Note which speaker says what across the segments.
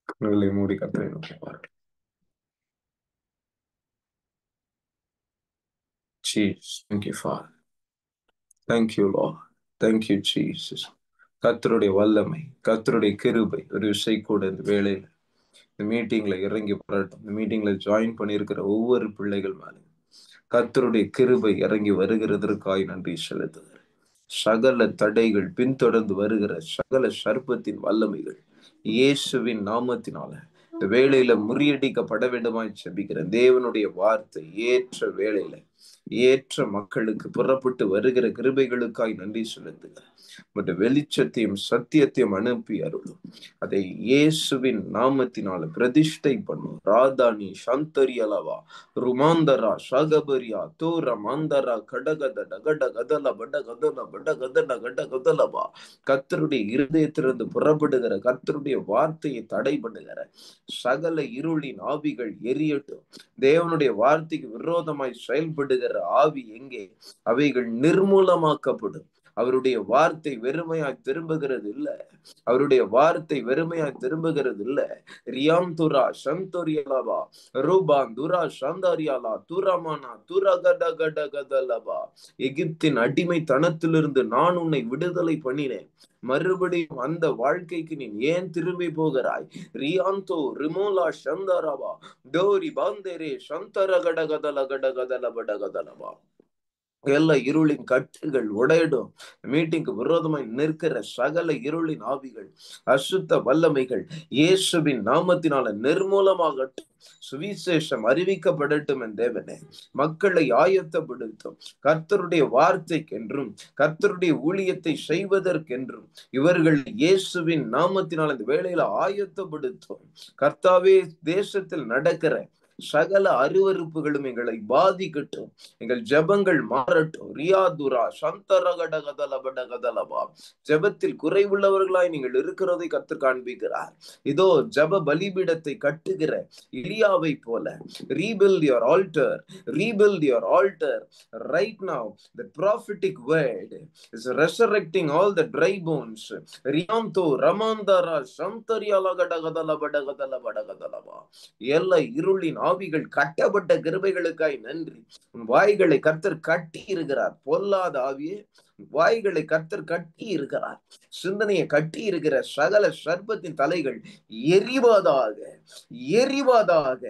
Speaker 1: கண்களை மூடி கர்த்தரை நோக்கி பாருங்கள். Jesus, thank you, Father. Thank you, Lord. Thank you, Jesus. கர்த்தருடைய வல்லமை, கர்த்தருடைய கிருபை ஒரு விசை கூட இந்த வேளையில இந்த மீட்டிங்ல இறங்கி வரட்டும். இந்த மீட்டிங்ல ஜாயின் பண்ணியிருக்கிற ஒவ்வொரு பிள்ளைகள் மேலும் கர்த்தருடைய கிருபை இறங்கி வருகிறதற்காய் நன்றி செலுத்துகிறேன். சகல தடைகள் பின்தொடர்ந்து வருகிற சகல சர்ப்பத்தின் வல்லமைகள் இயேசுவின் நாமத்தினால இந்த வேளையில முறியடிக்கப்பட வேண்டுமாய் செபிக்கிறேன். தேவனுடைய வார்த்தை ஏற்ற வேளையில ஏற்ற மக்களுக்கு புறப்பட்டு வருகிற கிருபைகளுக்காய் நன்றி செலுத்துகிறேன். பட் வெளிச்சத்தையும் சத்தியத்தையும் அனுப்பி அருளும். அதை இயேசுவின் நாமத்தினால பிரதிஷ்டை பண்ணும். ராதானி சந்தரியலவா ருமாந்தரா சகபரியா தூர மாந்தரா கடகத டகட கதல பட கதல பட கதல கட கதலவா. கர்த்தருடைய இருதயத்திலிருந்து புறப்படுகிற கர்த்தருடைய வார்த்தையை தடை பண்ணுகிற சகல இருளின் ஆவிகள் எரியட்டும். தேவனுடைய வார்த்தைக்கு விரோதமாய் செயல்படுகிற ஆவி எங்கே அவைகள் நிர்மூலமாக்கப்படும். அவருடைய வார்த்தை வெறுமையாய் திரும்புகிறது இல்ல. அவருடைய வார்த்தை வெறுமையாய் திரும்புகிறது இல்ல. ரியாம் துரா சந்தோரியலவா ரூபான் துரா சந்தாரியாலா துரமானா துரகட கட கதலவா. எகிப்தின் அடிமைத்தனத்திலிருந்து நான் உன்னை விடுதலை பண்ணினேன். மறுபடியும் அந்த வாழ்க்கைக்கு நீ ஏன் திரும்பி போகிறாய்? ரியாந்தோ ரிமோலா சந்தரவா டோரி பாந்தேரே சந்தரகட கதல கட கதல பட கதலவா. எல்லா இருளின் கட்டுகள் உடையிடும். மீட்டிங்கு விரோதமாய் நிற்கிற சகல இருளின் ஆவிகள் அசுத்த வல்லமைகள் இயேசுவின் நாமத்தினால நிர்மூலமாகட்டும். சுவிசேஷம் அறிவிக்கப்படட்டும். என் தேவனே, மக்களை ஆயத்தப்படுத்தும். கர்த்தருடைய வார்த்தைக்கென்றும் கர்த்தருடைய ஊழியத்தை செய்வதற்கென்றும் இவர்கள் இயேசுவின் நாமத்தினால் இந்த வேளையில ஆயத்தப்படுத்தும். கர்த்தாவே, தேசத்தில் நடக்கிற சகல அருவருப்புகளும் எங்களை பாதிக்கட்டும். எங்கள் ஜெபங்கள் மாறட்டும். ரியாதுரா சந்தரகட கதல பட கதலவா. ஜெபத்தில் குறைவுள்ளவர்களாய் நீங்கள் இருக்கிறதை கர்த்தர் காண்பிக்கிறார். இதோ ஜெப பலிபீடத்தை கட்டுகிற எலியாவை போல rebuild your altar, rebuild your altar right now. The prophetic word is resurrecting all the dry bones. ரியாந்தோ ரமாந்தரா சந்தரியலகட கதல பட கதல பட கதலவா. எல்லா இருளின் ஆவிகள் கட்டப்பட்ட கிருபைகளுக்காய் நன்றி. வாய்களை கர்த்தர் கட்டி இருக்கிறார். பொல்லாத ஆவியே, வாய்களை கர்த்தர் கட்டி இருக்கிறார். சிந்தனையை கட்டி இருக்கிற சகல சர்ப்பத்தின் தலைகள் எரிவதாக எரிவதாக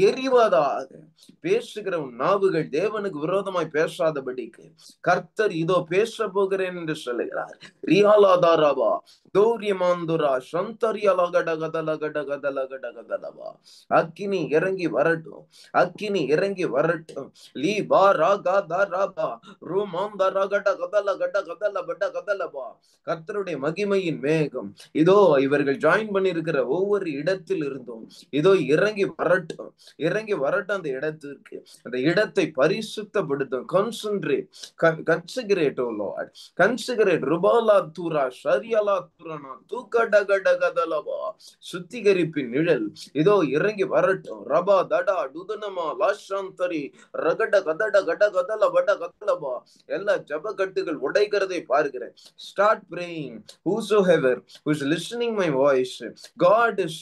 Speaker 1: எரிவதாக. பேசுகிற நாவுகள் தேவனுக்கு விரோதமாய் பேசாதபடிக்கு கர்த்தர் இதோ பேச போகிறேன் என்று சொல்லுகிறார். ரியாலாதாராவா தோரியமாந்துரா சந்தரியலகட கதல கட கதல கட கதலவா. அக்கினி இறங்கி வரட்டும். அக்கினி இறங்கி வரட்டும். லீ பா ரா கா தா ரா பா ரூமாம் தா ரா கட கதல கட கதல பட கதலபா. கர்த்தருடைய மகிமையின் மேகம் இதோ இவர்கள் ஜாயின் பண்ணி இருக்கிற ஒவ்வொரு இடத்தில் இருந்தும் இதோ இறங்கி வரட்டும். இறங்கி வரட்டும். அந்த இடத்திற்கு அந்த இடத்தை பரிசுத்தப்படுத்தும். கான்சென்ட்ரேட், கன்சிகரேட் ஓ லார்ட், கன்சிகரேட். ருபாலா தூரா ஷரியலா தூரனா தூக்கட கட கதலபா. சுத்திகரிப்பின் நிழல் இதோ இறங்கி வரட்டும். ரபா தடா டுதனமா லாஷாந்தரி ரகட கதட கட கதல பட கதலபா. எல்லா ஜபகட்டுகள் உடைக்கிறதை பார்க்கிறேன். Start praying. Whosoever who is listening my voice, God is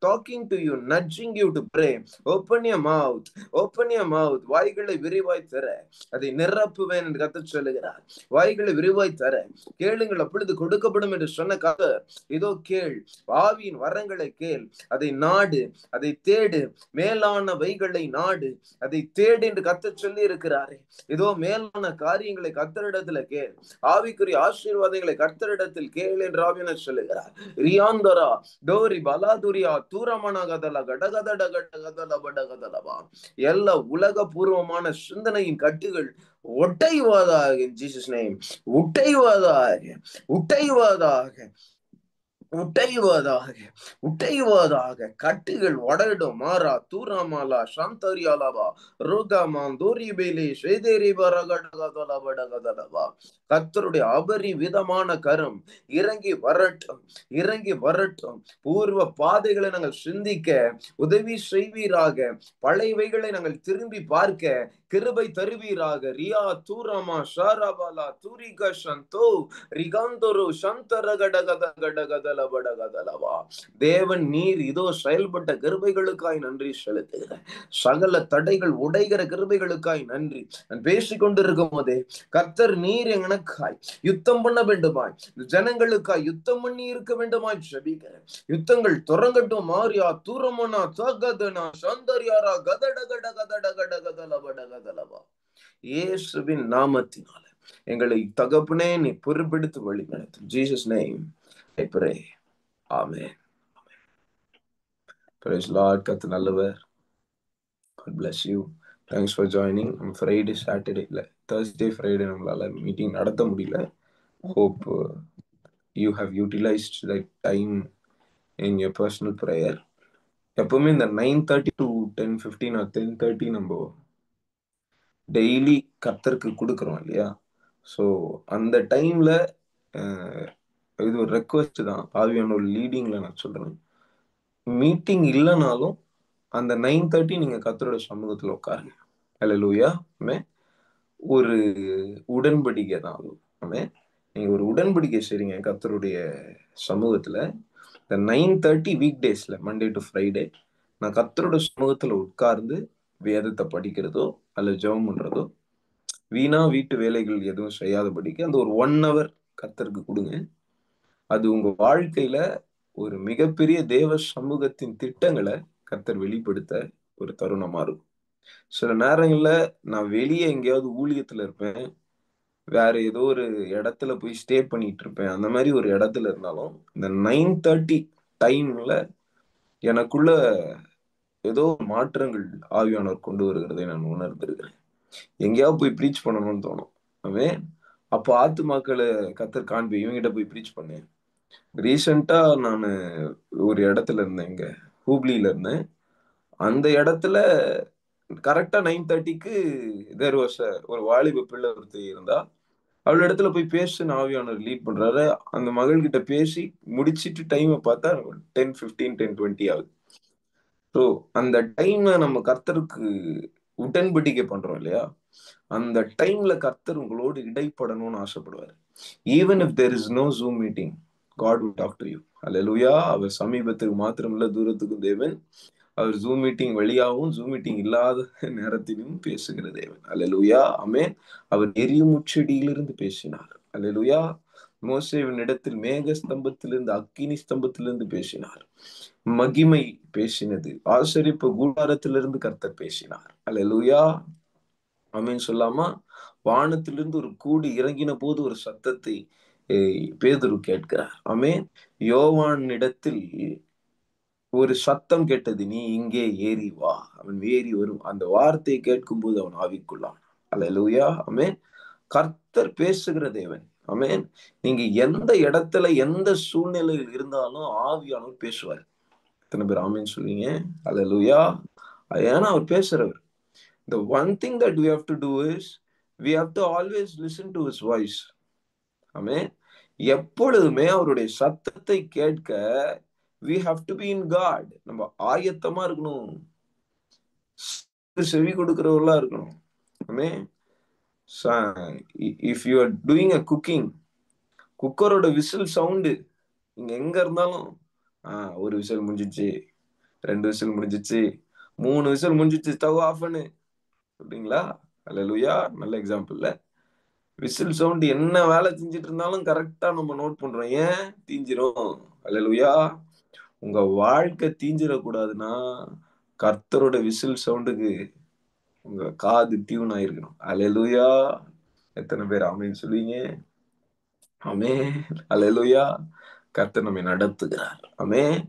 Speaker 1: talking to you, nudging you to pray. Open your mouth. Open your mouth. வாய்களை விரிவாய் தர அதை நிரப்புவேன் என்று கர்த்தர் சொல்லுகிறார். வாய்களை விரிவாய் தர கேளுங்கள், அப்பொழுது கொடுக்கப்படும் என்று சொன்ன கர்த்தர் இதோ கேள். ஆவியின் வரங்களை கேள். அதை நாடு, அதை தேடு. மேலானவைகளை நாடு, அதை தேடு என்று கர்த்தர் சொல்லி இருக்கிறாரே. இதோ மேலான காரியங்களை கர்த்தரிடத்துல கேள். ஆவிக்குரிய ஆசீர்வாதங்களை கர்த்தரிடத்தில் கேள் என்று ஆவியானவர் சொல்லுகிறார். ரியாந்தரா டோரி பலாதுரியா தூரமான கதல கடகதட கடகதல படகதலவா. எல்லா உலக பூர்வமான சிந்தனையின் கட்டுகள் ஒட்டைவாதாக. in Jesus name. உட்டைவாதாக, உட்டைவாதாக, உட்டைவதாக, உட்டைவதாக. கட்டுகள் உடையிடும். மாறா தூராமாலா சந்தரியாலவா ரோகாமான் தோரிபேலே சேதேரி பரகடகதல படகதலவா. கர்த்தருடைய அபரிவிதமான கரம் இறங்கி வரட்டும், இறங்கி வரட்டும். பூர்வ பாதைகளை நாங்கள் சிந்திக்க உதவி செய்வீராக. பழையவைகளை நாங்கள் திரும்பி பார்க்க கிருபை தருவீராக. ரியா தூரமா ஷாரபாலா தூரிக சந்தோ ரிகாந்தோரு சந்தரகடகதகடகதலபடகதலவா. தேவன் நீர் இதோ செயல்பட்ட கிருபைகளுக்காய் நன்றி செலுத்துகிறேன். சகல தடைகள் உடைகிற கிருபைகளுக்காய் நன்றி. நான் பேசிக்கொண்டிருக்கும் போதே கர்த்தர் நீர் எனக்காய் யுத்தம் பண்ண வேண்டுமாய், ஜனங்களுக்காய் யுத்தம் பண்ணி இருக்க வேண்டுமாய் ஜெபிக்கிறேன். யுத்தங்கள் தொடங்கட்டும். மாரியா தூரமனா தகதனா சந்தரியாரா கதடகட கதடகடகதலபடகதலவா. இயேசுவின் நாமத்தினால எங்களை தகப்பனே நீ பொறுப்பெடுத்து வழி நடத்தும். Jesus name I pray. Amen. Praise Lord. கர்த்தர் நல்லவர். God bless you. Thanks for joining. Friday, Saturday இல்ல Thursday, Friday நம்மளால மீட்டிங் நடத்த முடியல. Hope you have utilized that time in your personal prayer. எப்பவுமே இந்த 9:30 to 10:15 or 10:30 நம்ம டெய்லி கர்த்தருக்கு கொடுக்குறோம் இல்லையா? ஸோ அந்த டைம்ல இது ஒரு ரெக்வஸ்ட் தான், ஆவியானோட லீடிங்ல நான் சொல்றேன். மீட்டிங் இல்லைனாலும் அந்த 9:30 நீங்க கர்த்தரோட சமூகத்துல உட்காருங்க. அல்லேலூயா. ஆமென். ஒரு உடன்படிக்கை தான் அது. ஆமென். நீங்க ஒரு உடன்படிக்கை செய்றீங்க கர்த்தருடைய சமூகத்துல. இந்த 9:30 வீக் டேஸ்ல மண்டே டு ஃப்ரைடே நான் கர்த்தரோட சமூகத்துல உட்கார்ந்து வேதத்தை படிக்கிறதோ அல்லது ஜெபம் பண்றதோ, வீணா வீட்டு வேலைகள் எதுவும் செய்யாதபடிக்கு அந்த ஒரு 1 hour கர்த்தருக்கு கொடுங்க. அது உங்க வாழ்க்கையில ஒரு மிகப்பெரிய தேவ சமூகத்தின் திட்டங்களை கர்த்தர் வெளிப்படுத்த ஒரு தருணமா இருக்கும். சில நேரங்கள்ல நான் வெளியே எங்கேயாவது ஊழியத்துல இருப்பேன், வேற ஏதோ ஒரு இடத்துல போய் ஸ்டே பண்ணிட்டு இருப்பேன். அந்த மாதிரி ஒரு இடத்துல இருந்தாலும் இந்த 9:30 டைம்ல எனக்குள்ள ஏதோ மாற்றங்கள் ஆவியானவர் கொண்டு வருகிறதை நான் உணர்ந்திருக்கிறேன். எங்கேயாவது போய் ப்ரீச் பண்ணணும்னு தோணும். அவன் அப்போ ஆத்துமாக்களை கர்த்தர் காண்பி, இவங்கிட்ட போய் ப்ரீச் பண்ணேன். ரீசெண்டா நான் ஒரு இடத்துல இருந்தேன், இங்க ஹூப்ளியில இருந்தேன். அந்த இடத்துல கரெக்டா 9:30க்கு தேர் வாஸ் ஒரு வாலிப பிள்ளை ஒருத்தர் இருந்தா. அவளோட இடத்துல போய் பேச ஆவியானவர் லீட் பண்றாரு. அந்த மகள் கிட்ட பேசி முடிச்சிட்டு டைமை பார்த்தா 10:15 10:20 ஆகுது. ஸோ அந்த டைம்ல நம்ம கர்த்தருக்கு உடன்படிக்கை பண்றோம் இல்லையா? அந்த டைம்ல கர்த்தர் உங்களோடு இடைப்படணும்னு ஆசைப்படுவார். Even if there is no zoom meeting, God will talk to you. அல்லேலூயா. அவர் சமீபத்துக்கு மாத்திரமல்ல, தூரத்துக்கும் தேவன். அவர் ஜூம் மீட்டிங் வழியாகவும் ஜூம் மீட்டிங் இல்லாத நேரத்திலும் பேசுகிற தேவன். அல்லேலூயா. ஆமென். அவர் எரியும் உச்சடியிலிருந்து பேசினார். அல்லேலூயா. மோசேவின் இடத்தில் மேக ஸ்தம்பத்திலிருந்து அக்கினி ஸ்தம்பத்திலிருந்து பேசினார். மகிமை பேசினது. ஆசரிப்பு கூடாரத்திலிருந்து கர்த்தர் பேசினார். அல்லேலூயா. ஆமென் சொல்லாமா? வானத்திலிருந்து ஒரு கூடி இறங்கின போது ஒரு சத்தத்தை பேதுரு கேட்கிறார். ஆமென். யோவான் இடத்தில் ஒரு சத்தம் கேட்டது, நீ இங்கே ஏறி வா. அவன் ஏறி வரும். அந்த வார்த்தையை கேட்கும் போது அவன் ஆவிக்குள்ளான். அல்லேலூயா. ஆமென். கர்த்தர் பேசுகிற தேவன். ஆமென். நீங்க எந்த இடத்துல எந்த சூழ்நிலையில் இருந்தாலும் ஆவியானவர் பேசுவார். எத்தனை பேர் ஆமென் சொல்லுவீங்க? அல்லேலூயா. ஏன்னா அவர் பேசுறவர். The one thing that we have to do is we have to always listen to his voice. ஆமென். எப்பொழுதுமே அவருடைய சத்தத்தை கேட்க we have to be in God. நம்ம ஆயத்தமா இருக்கணும், செவி கொடுக்கிறவர்களா இருக்கணும். ஆமென். if you are doing a cooking, குக்கரோட விசில் சவுண்டு நீங்க எங்க இருந்தாலும், ஒரு விசில் முடிஞ்சிச்சு, 2 விசில் முடிஞ்சிச்சு, 3 விசில் முடிஞ்சிச்சு, ஸ்டவ் ஆஃப் பண்ணு சொல்றீங்களா? அல்லேலூயா. நல்ல எக்ஸாம்பிள்ல விசில் சவுண்ட் என்ன வேலை செஞ்சுட்டு இருந்தாலும் கரெக்டா நம்ம நோட் பண்றோம். ஏன் தீஞ்சிரும்? அல்லேலூயா. உங்க வாழ்க்கை தீஞ்சிடக்கூடாதுன்னா கர்த்தரோட விசில் சவுண்டுக்கு உங்க காது டியூன் ஆயிருக்கணும். அல்லேலூயா. எத்தனை பேர் ஆமென் சொல்லுவீங்க? ஆமென். அல்லேலூயா. கர்த்தர் நம்மை நடத்துகிறார். ஆமென்.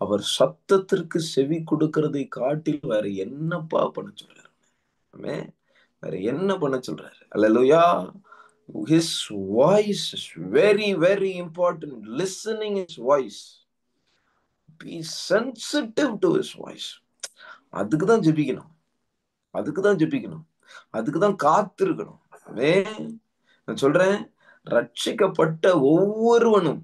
Speaker 1: அவர் சத்தத்திற்கு செவி கொடுக்கிறதை காட்டில் வேற என்னப்பா பண்ண சொல்றாரு? ஆமென். வேற என்ன பண்ண சொல்றாரு? அல்லேலூயா. His voice is very very important. Listening his voice. Be sensitive to his voice. அதுக்கு தான் ஜெபிக்கணும். அதுக்கு தான் ஜெபிக்கணும். அதுக்கு தான் காத்திருக்கணும். ஆமென். நான் சொல்றேன், ரட்சிக்கப்பட்ட ஒவ்வொருவனும்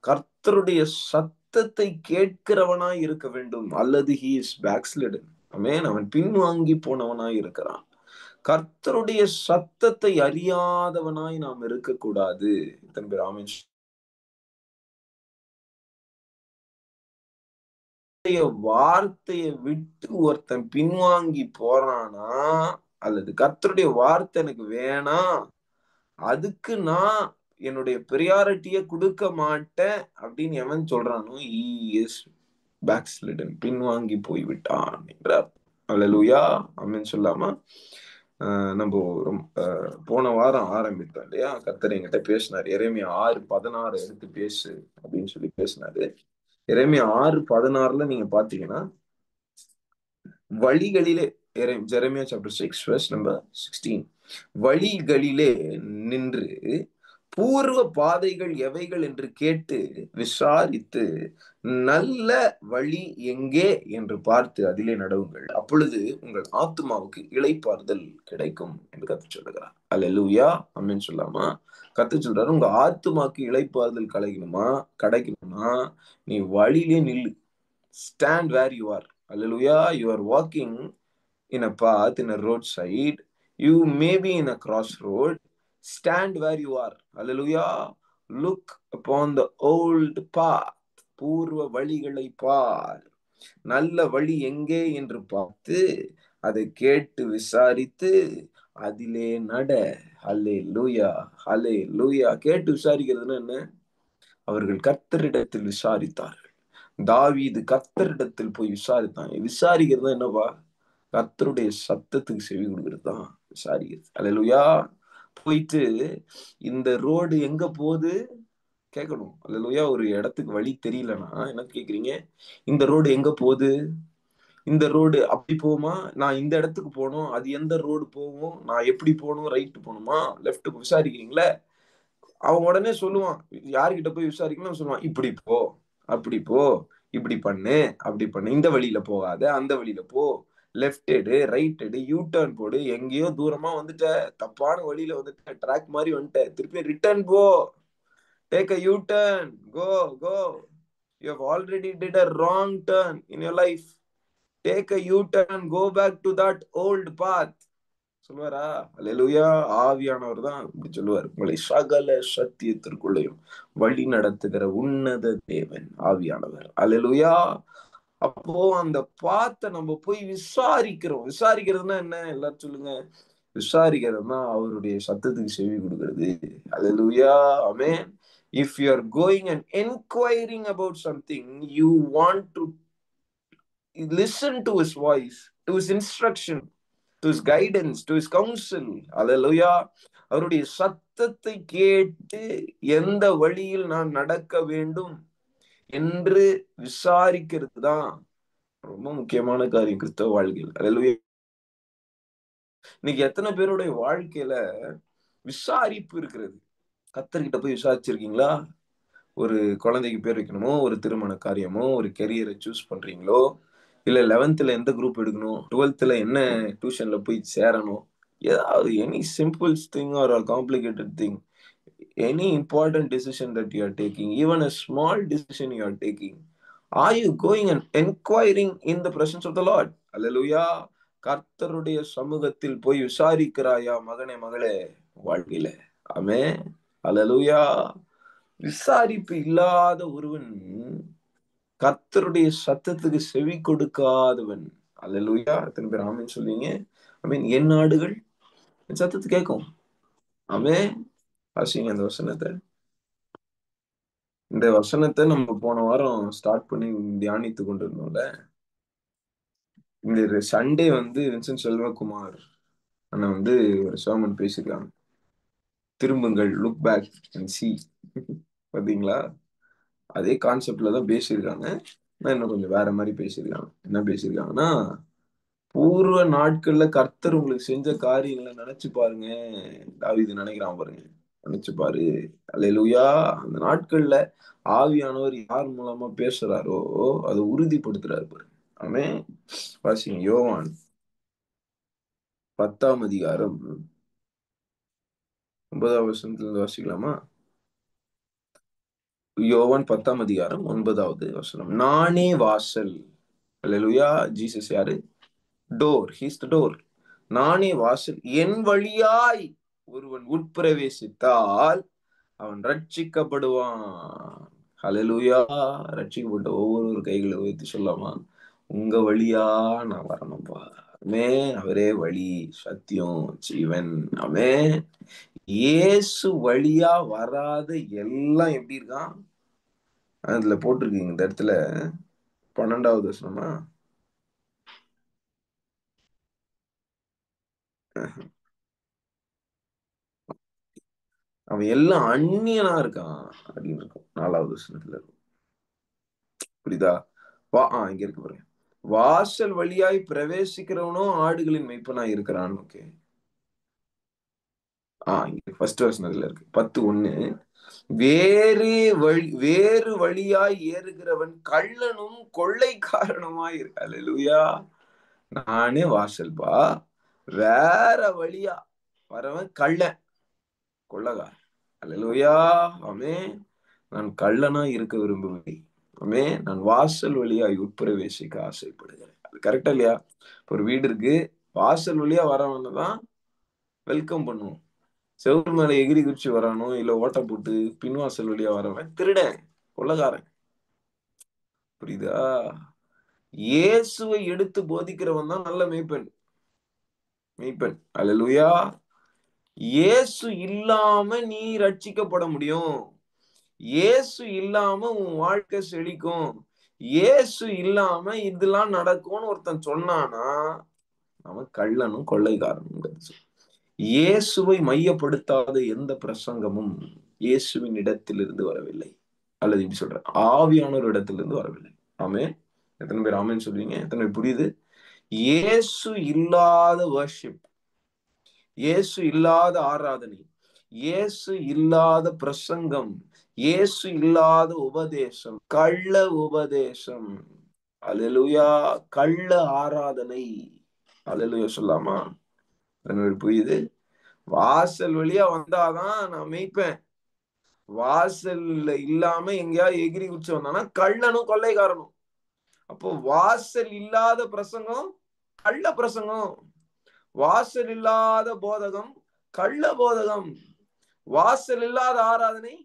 Speaker 1: கர்த்தருடைய சத்தத்தை கேட்கிறவனாய் இருக்க வேண்டும், அல்லது he is backslidden. ஆமென். அவன் பின்வாங்கி போனவனாய் இருக்கிறான். கர்த்தருடைய சத்தத்தை அறியாதவனாய் நாம் இருக்கக்கூடாது. எத்தனை பேர் ஆமென்? வார்த்தையை விட்டு ஒருத்தன் பின்வாங்கி போறானா, அல்லது கர்த்தருடைய வார்த்தை எனக்கு வேணாம், அதுக்கு நான் என்னுடைய பிரியாரிட்டியை கொடுக்க மாட்டேன் அப்படின்னு எவன் சொல்றானோ, he is backslidden, பின்வாங்கி போய்விட்டான் என்றார். அல்லேலூயா, ஆமென் சொல்லாமா? நம்ம போன வாரம் ஆரம்பித்தோம் இல்லையா? கர்த்தர் என்கிட்ட பேசினார், எரேமியா 6:16 எடுத்து பேசு அப்படின்னு சொல்லி பேசினாரு. எரேமியா 6:16 நீங்க பாத்தீங்கன்னா, வழிகளிலே, ஜெரமியா சாப்டர் 6 verse number 16, வழிகளிலே நின்று பூர்வ பாதைகள் எவைகள் என்று கேட்டு விசாரித்து நல்ல வழி எங்கே என்று பார்த்து அதிலே நடவுங்கள், அப்பொழுது உங்கள் ஆத்துமாவுக்கு இளைப்பாறுதல் கிடைக்கும் என்று கர்த்தர் சொல்லுகிறார். அல்லேலூயா, ஆமென் சொல்லாமா? கர்த்தர் சொல்றாரு, உங்க ஆத்துமாக்கு இளைப்பாறுதல் கிடைக்கணுமா, நீ வழியிலே நில்லு. Stand where you are. Hallelujah. You are walking in a path, in a roadside. You may be in a crossroad. Stand where you are. Hallelujah. Look upon the old path. பூர்வ வழிகளை பார். நல்ல வழி எங்கே என்று பார்த்து அதை கேட்டு விசாரித்து அதிலே நட. ஹல்லேலூயா, ஹல்லேலூயா. கேட்டு விசாரிக்கிறதுன்னா என்ன? அவர்கள் கர்த்தரிடத்தில் விசாரித்தார்கள். தாவீது கர்த்தரிடத்தில் போய் விசாரித்தான். விசாரிக்கிறது என்னவா? கர்த்தருடைய சத்தத்துக்கு செவி கொடுக்கிறது தான் விசாரிக்கிறது. அல்லேலூயா. போயிட்டு இந்த ரோடு எங்க போகுது கேட்கணும். அல்லேலூயா. ஒரு இடத்துக்கு வழி தெரியலன்னா என்ன கேக்குறீங்க? இந்த ரோடு எங்க போகுது? இந்த ரோடு அப்படி போகுமா? நான் இந்த இடத்துக்கு போகணும், அது எந்த ரோடு போகும், நான் எப்படி போகணும், ரைட்டு போகணுமா லெஃப்ட் விசாரிக்கிறீங்களே? அவன் உடனே சொல்லுவான். யாருக்கிட்ட போய் விசாரிக்கணும் சொல்லுவான், இப்படி போ, அப்படி போ, இப்படி பண்ணு, அப்படி பண்ணு, இந்த வழியில போகாத, அந்த வழியில போ, லெஃப்ட் எடு, ரைட் எடு, யூ டர்ன் போடு, எங்கேயோ தூரமா வந்துட்ட, தப்பான வழியில வந்துட்ட, ட்ராக் மாதிரி வந்துட்ட, திருப்பி ரிட்டர்ன் போ, take a U turn, go go, you have already did a wrong turn in your life, take a U turn, go back to that old path சொல்லுவாரா? அல்லேலூயா. ஆவியானவர் தான் இப்படி சொல்லுவார், உங்களை சகல சத்தியத்திற்குள்ளேயும் வழி நடத்துகிற உன்னத தேவன் ஆவியானவர். அல்லேலூயா. அப்போ அந்த பாத்தை நம்ம போய் விசாரிக்கிறோம். விசாரிக்கிறதுனா என்ன? எல்லாரும் சொல்லுங்க. விசாரிக்கிறதுனா அவருடைய சத்தத்துக்கு செவி கொடுக்கிறது. அல்லேலூயா, ஆமென். If you are going and inquiring about something, you want to listen to his voice, to his instruction, to his guidance, to his counsel. Hallelujah. அவருடைய சத்தத்தை கேட்டு எந்த வழியில் நான் நடக்க வேண்டும் என்று விசாரிக்கிறது தான் ரொம்ப முக்கியமான காரியம் கிறிஸ்தவ வாழ்க்கையில். Hallelujah. இன்னைக்கு எத்தனை பேருடைய வாழ்க்கையில விசாரிப்பு இருக்கிறது? கர்த்தர்கிட்ட போய் விசாரிச்சிருக்கீங்களா? ஒரு குழந்தைக்கு பேர் வைக்கணுமோ, ஒரு திருமண காரியமோ, ஒரு கெரியரை சூஸ் பண்றீங்களோ, இல்ல 11th எந்த குரூப் எடுக்கணும், 12th என்ன டியூஷன்ல போய் சேரணும், ஏதாவது any simple thing or a complicated thing, any important decision that you are taking, even a small decision you are taking, are you going and inquiring in the presence of the Lord? Hallelujah. கர்த்தருடைய சமூகத்தில் போய் விசாரிக்கிறாயா மகனே மகளே வாழ்க்கையில? ஆமென். ஹல்லேலூயா. விசாரிப்பு இல்லாத ஒருவன் கர்த்தருடைய சத்தத்துக்கு செவி கொடுக்காதவன். அல்லேலூயா. எத்தனை பேர் ஆமென் சொல்வீங்க? ஆமென். என் நாடுகள் என் சத்தத்தை கேட்கும். ஆமென். வாசிங்க அந்த வசனத்தை. இந்த வசனத்தை நம்ம போன வாரம் ஸ்டார்ட் பண்ணி தியானித்து கொண்டிருந்தோம்ல. இந்த சண்டே வின்சென்ட் செல்வகுமார் அண்ணா ஒரு சர்மன் பேசியிருக்காங்க. திரும்புங்கள், லுக் பேக் அண்ட் see. பாத்தீங்களா? அதே கான்செப்ட்ல தான் பேசியிருக்காங்க. இன்னும் கொஞ்சம் வேற மாதிரி பேசியிருக்காங்க. என்ன பேசியிருக்காங்கன்னா, பூர்வ நாட்கள்ல கர்த்தர் உங்களுக்கு செஞ்ச காரியங்களை நினைச்சு பாருங்க. தாவீது நினைக்கிறான் பாருங்க. நினைச்சு பாரு. அல்லேலூயா. அந்த நாட்கள்ல ஆவியானவர் யார் மூலமா பேசுறாரோ அதை உறுதிப்படுத்துறாரு பாருங்க. ஆமென். வாசிங்க யோவான் 10ஆம் அதிகாரம் 9வது வசனத்திலிருந்து வாசிக்கலாமா? யோவான் 10ஆம் அதிகாரம் 9வது வசனம். நானே வாசல். அல்லேலூயா. ஜீசஸ் யாரு? டோர். He's the door. நானே வாசல். என் வழியாய் ஒருவன் உட்பிரவேசித்தால் அவன் ரட்சிக்கப்படுவான். ஹalleluya. ரட்சிக்கப்பட்ட ஒவ்வொரு கைகளை உயர்த்தி சொல்லாமா? உங்க வழியா நான் வரணும்பா. ஆமென். அவரே வழி, சத்தியம், ஜீவன். ஆமென். இயேசு வழியா வராத எல்லாம் எப்படி இருக்கான்? அதுல போட்டிருக்கீங்க இந்த இடத்துல 12வது வசனமா? அவன் எல்லாம் அந்நியனா இருக்கான் அப்படின்னு இருக்கும் 4வது வசனத்துல இருக்கும். புரியுதா? இங்க இருக்கு பாருங்க. வாசல் வழியாய் பிரவேசிக்கிறவனோ ஆடுகளின் மெய்ப்பனா இருக்கிறான். ஓகே. இங்க ஃபர்ஸ்ட் வசனத்துல இருக்கு 10:1. வேறு வழியாய் ஏறுகிறவன் கள்ளனும் கொள்ளைக்காரனுமாய் இருக்க. அல்லேலூயா. நானே வாசல்பா. வேற வழியா வரவன் கள்ளன், கொள்ளக்காரன். அல்லேலூயா. ஆமென். நான் கள்ளனா இருக்க விரும்பவில்லை. ஆமென். நான் வாசல் வழியாய் உட்பிரவேசிக்க ஆசைப்படுகிறேன். அது கரெக்டா இல்லையா? ஒரு வீடு இருக்கு, வாசல் வழியா வரவன தான் வெல்கம் பண்ணுவோம். செவுரு மேல எகிரி குச்சி வரானோ இல்ல ஓட்ட போட்டு பின்வாசல் வழியா வரவன் திருடன், கொள்ளக்காரன். புரியுதா? இயேசுவை எடுத்து போதிக்கிறவன் தான் நல்ல மேய்ப்பன். மெய்ப்பன். அல்லேலூயா. இயேசு இல்லாம நீ ரட்சிக்கப்பட முடியும். இயேசு இல்லாம உன் வாழ்க்கை செழிக்கும். இயேசு இல்லாம இதெல்லாம் நடக்கும்னு ஒருத்தன் சொன்னானா அவன் கள்ளனும் கொள்ளைக்காரனும். இயேசுவை மையப்படுத்தாத எந்த பிரசங்கமும் இயேசுவின் இடத்திலிருந்து வரவில்லை. அல்லது இப்படி சொல்றேன், ஆவியானவர் இடத்திலிருந்து வரவில்லை. ஆமென். எத்தனை பேர் ஆமென் சொல்றீங்க? எத்தனை பேர் புரியுது? இயேசு இல்லாத வர்ஷிப், இயேசு இல்லாத ஆராதனை, இயேசு இல்லாத பிரசங்கம், இயேசு இல்லாத உபதேசம் கள்ள உபதேசம். அல்லேலூயா. கள்ள ஆராதனை. அல்லேலூயா சொல்லாமா? புரியுது? வாசல் வழியா வந்தாதான் நான் மேய்ப்பேன். வாசல்ல இல்லாம எங்கேயா எகிரி குச்சி வந்தானா கள்ளனும் கொள்ளைக்காரனும். அப்போ வாசல் இல்லாத பிரசங்கம் கள்ள பிரசங்கம், வாசல் இல்லாத போதகம் கள்ள போதகம், வாசல் இல்லாத ஆராதனை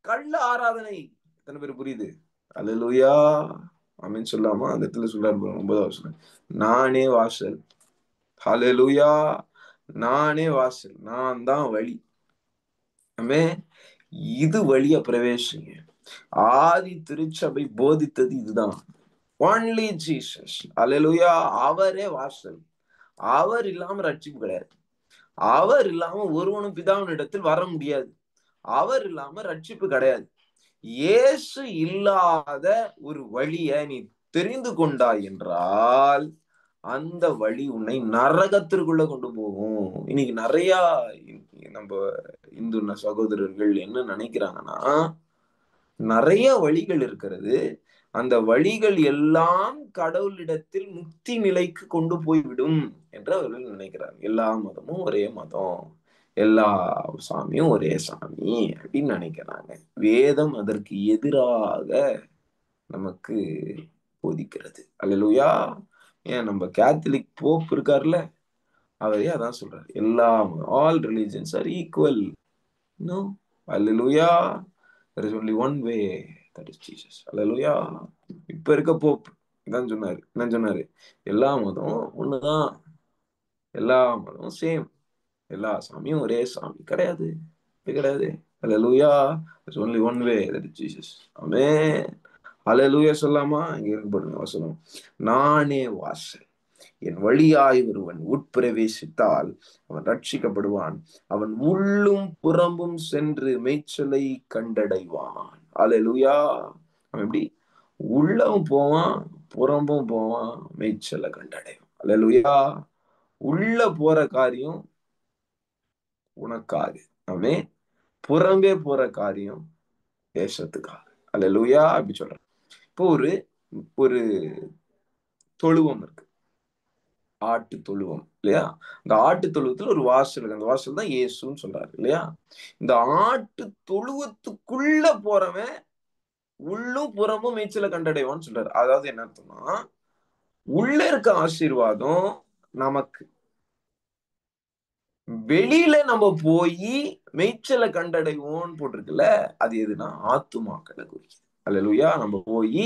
Speaker 1: கள்ள ஆராதனை. எத்தனை பேர் புரியுது? அல்லேலூயா. ஆமென் சொல்லாமா? அந்த இடத்துல சொல்றாரு 9வது வசனம். நானே வாசல். ஹல்லேலூயா. நானே வாசல், நான் தான் வழி. ஆமென். இது வழியா பிரவேசிங்க. ஆதி திருச்சபை போதித்தது இதுதான். Only Jesus. அல்லேலூயா. அவரே வாசல். அவர் இல்லாம ரட்சிப்பு கிடையாது. அவர் இல்லாம ஒருவனும் பிதாவின் இடத்தில் வர முடியாது. அவர் இல்லாம ரட்சிப்பு கிடையாது. இயேசு இல்லாத ஒரு வழியை நீ தெரிந்து கொண்டாய் என்றால் அந்த வழி உன்னை நரகத்திற்குள்ள கொண்டு போகும். இன்னைக்கு நிறைய நம்ம இந்து சகோதரர்கள் என்ன நினைக்கிறாங்கன்னா, நிறைய வழிகள் இருக்கிறது, அந்த வழிகள் எல்லாம் கடவுளிடத்தில் முக்தி நிலைக்கு கொண்டு போய்விடும் என்று அவர்கள் நினைக்கிறாங்க. எல்லா மதமும் ஒரே மதம், எல்லா சாமியும் ஒரே சாமி அப்படின்னு நினைக்கிறாங்க. வேதம் அதற்கு எதிராக நமக்கு போதிக்கிறது. அல்லேலூயா. ஏன் நம்ம கேத்தலிக் போப் இருக்காருல்ல, அவரே அதான் சொல்றாரு. All religions are equal. No. Hallelujah. there is only one way, that is Jesus. Hallelujah. இப்ப இருக்க போப் இதான் சொன்னாரு. என்ன சொன்னாரு? எல்லா மதம் ஒண்ணுதான், எல்லா மதமும் சேம், எல்லா சாமியும் ஒரே சாமி கிடையாது. இது கிடையாது. அல்லேலூயா. there is only one way, that is Jesus. ஆமென். அல்லேலூயா சொல்லாமா? இங்க இருக்கு பாருங்க வசனம். நானே வாசல். என் வழியாய் ஒருவன் உட்பிரவேசித்தால் அவன் ரட்சிக்கப்படுவான். அவன் உள்ளும் புறம்பும் சென்று மேய்ச்சலை கண்டடைவான். அல்லேலூயா. அவன் எப்படி? உள்ளவும் போவான், புறம்பும் போவான், மேய்ச்சலை கண்டடைவான். அல்லேலூயா. உள்ள போற காரியம் உனக்காக. அவன் புறம்பே போற காரியம் தேசத்துக்காக. அல்லேலூயா. அப்படி சொல்றான். இப்போ ஒரு ஒரு தொழுவம் இருக்கு. ஆட்டு தொழுவம் இல்லையா? இந்த ஆட்டு தொழுவத்துல ஒரு வாசல் இருக்கு. அந்த வாசல் தான் இயேசுன்னு சொல்றாரு இல்லையா? இந்த ஆட்டு தொழுவத்துக்குள்ள போறவன் உள்ளும் புறமும் மேய்ச்சலை கண்டடைவான்னு சொல்றாரு. அதாவது என்ன அர்த்தம்னா, உள்ள இருக்க ஆசீர்வாதம் நமக்கு, வெளியில நம்ம போய் மேய்ச்சலை கண்டடைவோம்னு போட்டிருக்குல்ல, அது எதுனா ஆத்துமாக்களை குறிக்குது. அல்லேலூயா. நம்ம போய்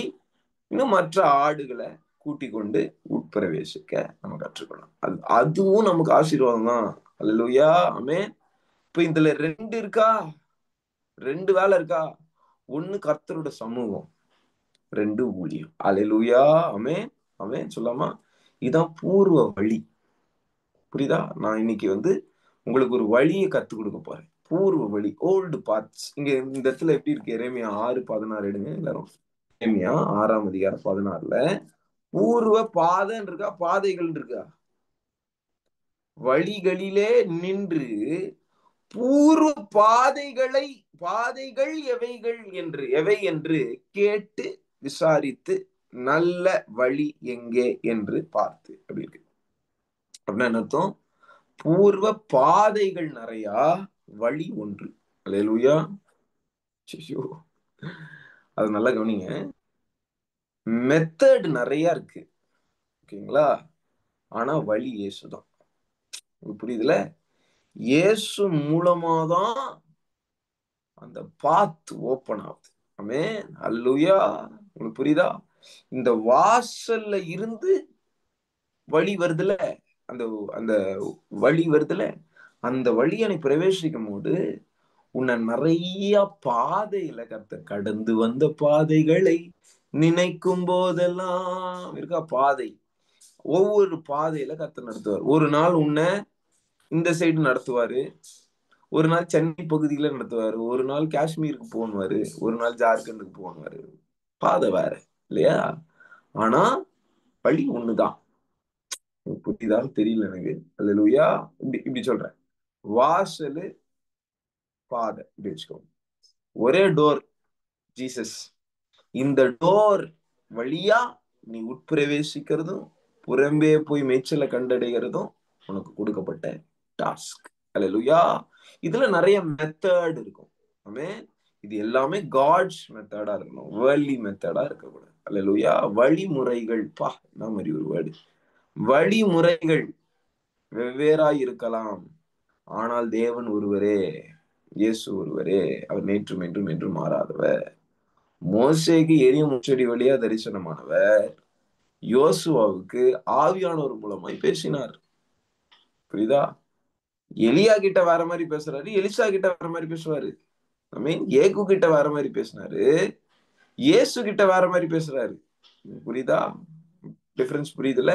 Speaker 1: இன்னும் மற்ற ஆடுகளை கூட்டிக் கொண்டு உட்பிரவேசிக்க நம்ம கற்றுக்கணும். அதுவும் நமக்கு ஆசீர்வாதம் தான். அல்லேலூயா. ஆமென். இப்ப இதுல ரெண்டு இருக்கா? ரெண்டு வேலை இருக்கா? ஒண்ணு கர்த்தரோட சமூகம், ரெண்டு ஊழியம். அல்லேலூயா. ஆமென். ஆமென் சொல்லாமா? இதான் பூர்வ வழி. புரியுதா? நான் இன்னைக்கு உங்களுக்கு ஒரு வழியை கத்துக் கொடுக்க போறேன். பூர்வ வழி, ஓல்டு பாத்ஸ். இங்க இந்த இடத்துல எப்படி இருக்கு? எரேமியா 6:16 எடுங்க எல்லாரும். எரேமியா 6:16 பூர்வ பாதைன்னு இருக்கா, பாதைகள் இருக்கா? வழிகளிலே நின்று பூர்வ பாதைகள் எவை என்று கேட்டு விசாரித்து நல்ல வழி எங்கே என்று பார்த்து. அப்படி இருக்கு. அப்படின்னா என்ன அர்த்தம்? பூர்வ பாதைகள் நிறையா, வழி ஒன்று. அல்லேலூயா. ஐயோ, அது நல்லா கவனிங்க. மெத்தட் நிறைய இருக்கு, ஓகேங்களா? ஆனா வழி இயேசுதான். புரியுதுல? இயேசு மூலமாதான் அந்த பாத் ஓபன் ஆகுது. ஆமென். அல்லேலூயா. உங்களுக்கு புரியுதா? இந்த வாசல்ல இருந்து வழி வருதுல, அந்த அந்த வழி வருதுல, அந்த வழியை நீ பிரவேசிக்கும் போது உன்னை நிறைய பாதையில கர்த்தர் கடந்து வந்த பாதைகளை நினைக்கும் போதெல்லாம் இருக்கா பாதை. ஒவ்வொரு பாதையில கர்த்தர் நடத்துவார். ஒரு நாள் உன்னை இந்த சைடு நடத்துவாரு, ஒரு நாள் சென்னை பகுதியில நடத்துவாரு, ஒரு நாள் காஷ்மீருக்கு போனுவாரு, ஒரு நாள் ஜார்க்கண்டுக்கு போனுவாரு. பாதை வேற இல்லையா? ஆனா வழி ஒண்ணுதான். புரியுதான்னு தெரியல எனக்கு. அல்லேலூயா. இப்படி இப்படி சொல்றேன். வாசலு, பாதை இப்படி வச்சுக்கோங்க. ஒரே டோர், ஜீசஸ். இந்த டோர் வழியா நீ உட்பிரவேசிக்கிறதும் புறம்பே போய் மேய்ச்சலை கண்டடைகிறதும் உனக்கு கொடுக்கப்பட்ட டாஸ்க். அல்லேலூயா. இதுல நிறைய மெத்தட் இருக்கும். ஆமென். இது எல்லாமே காட்ஸ் மெத்தடா இருக்கணும், வேர்ல்ட்லி மெத்தடா இருக்கக்கூடாது. அல்லேலூயா. வழிமுறைகள், பா என்ன மாதிரி ஒரு வேர்டு. வழிமுறைகள் வெவ்வேறாய் இருக்கலாம், ஆனால் தேவன் ஒருவரே, இயேசு ஒருவரே. அவர் நேற்றும் என்றும் என்றும் மாறாதவர். மோசேக்கு எரிய முச்செடி வழியா தரிசனமானவர் யோசுவாவுக்கு ஆவியானவர் மூலமாய் பேசினார். புரியுதா? எலியா கிட்ட வேற மாதிரி பேசுறாரு, எலிசா கிட்ட வேற மாதிரி பேசுவாரு. ஐ மீன் ஏகு கிட்ட வேற மாதிரி பேசினாரு, இயேசு கிட்ட வேற மாதிரி பேசுறாரு. புரியுதா? டிஃபரன்ஸ் புரியுதுல?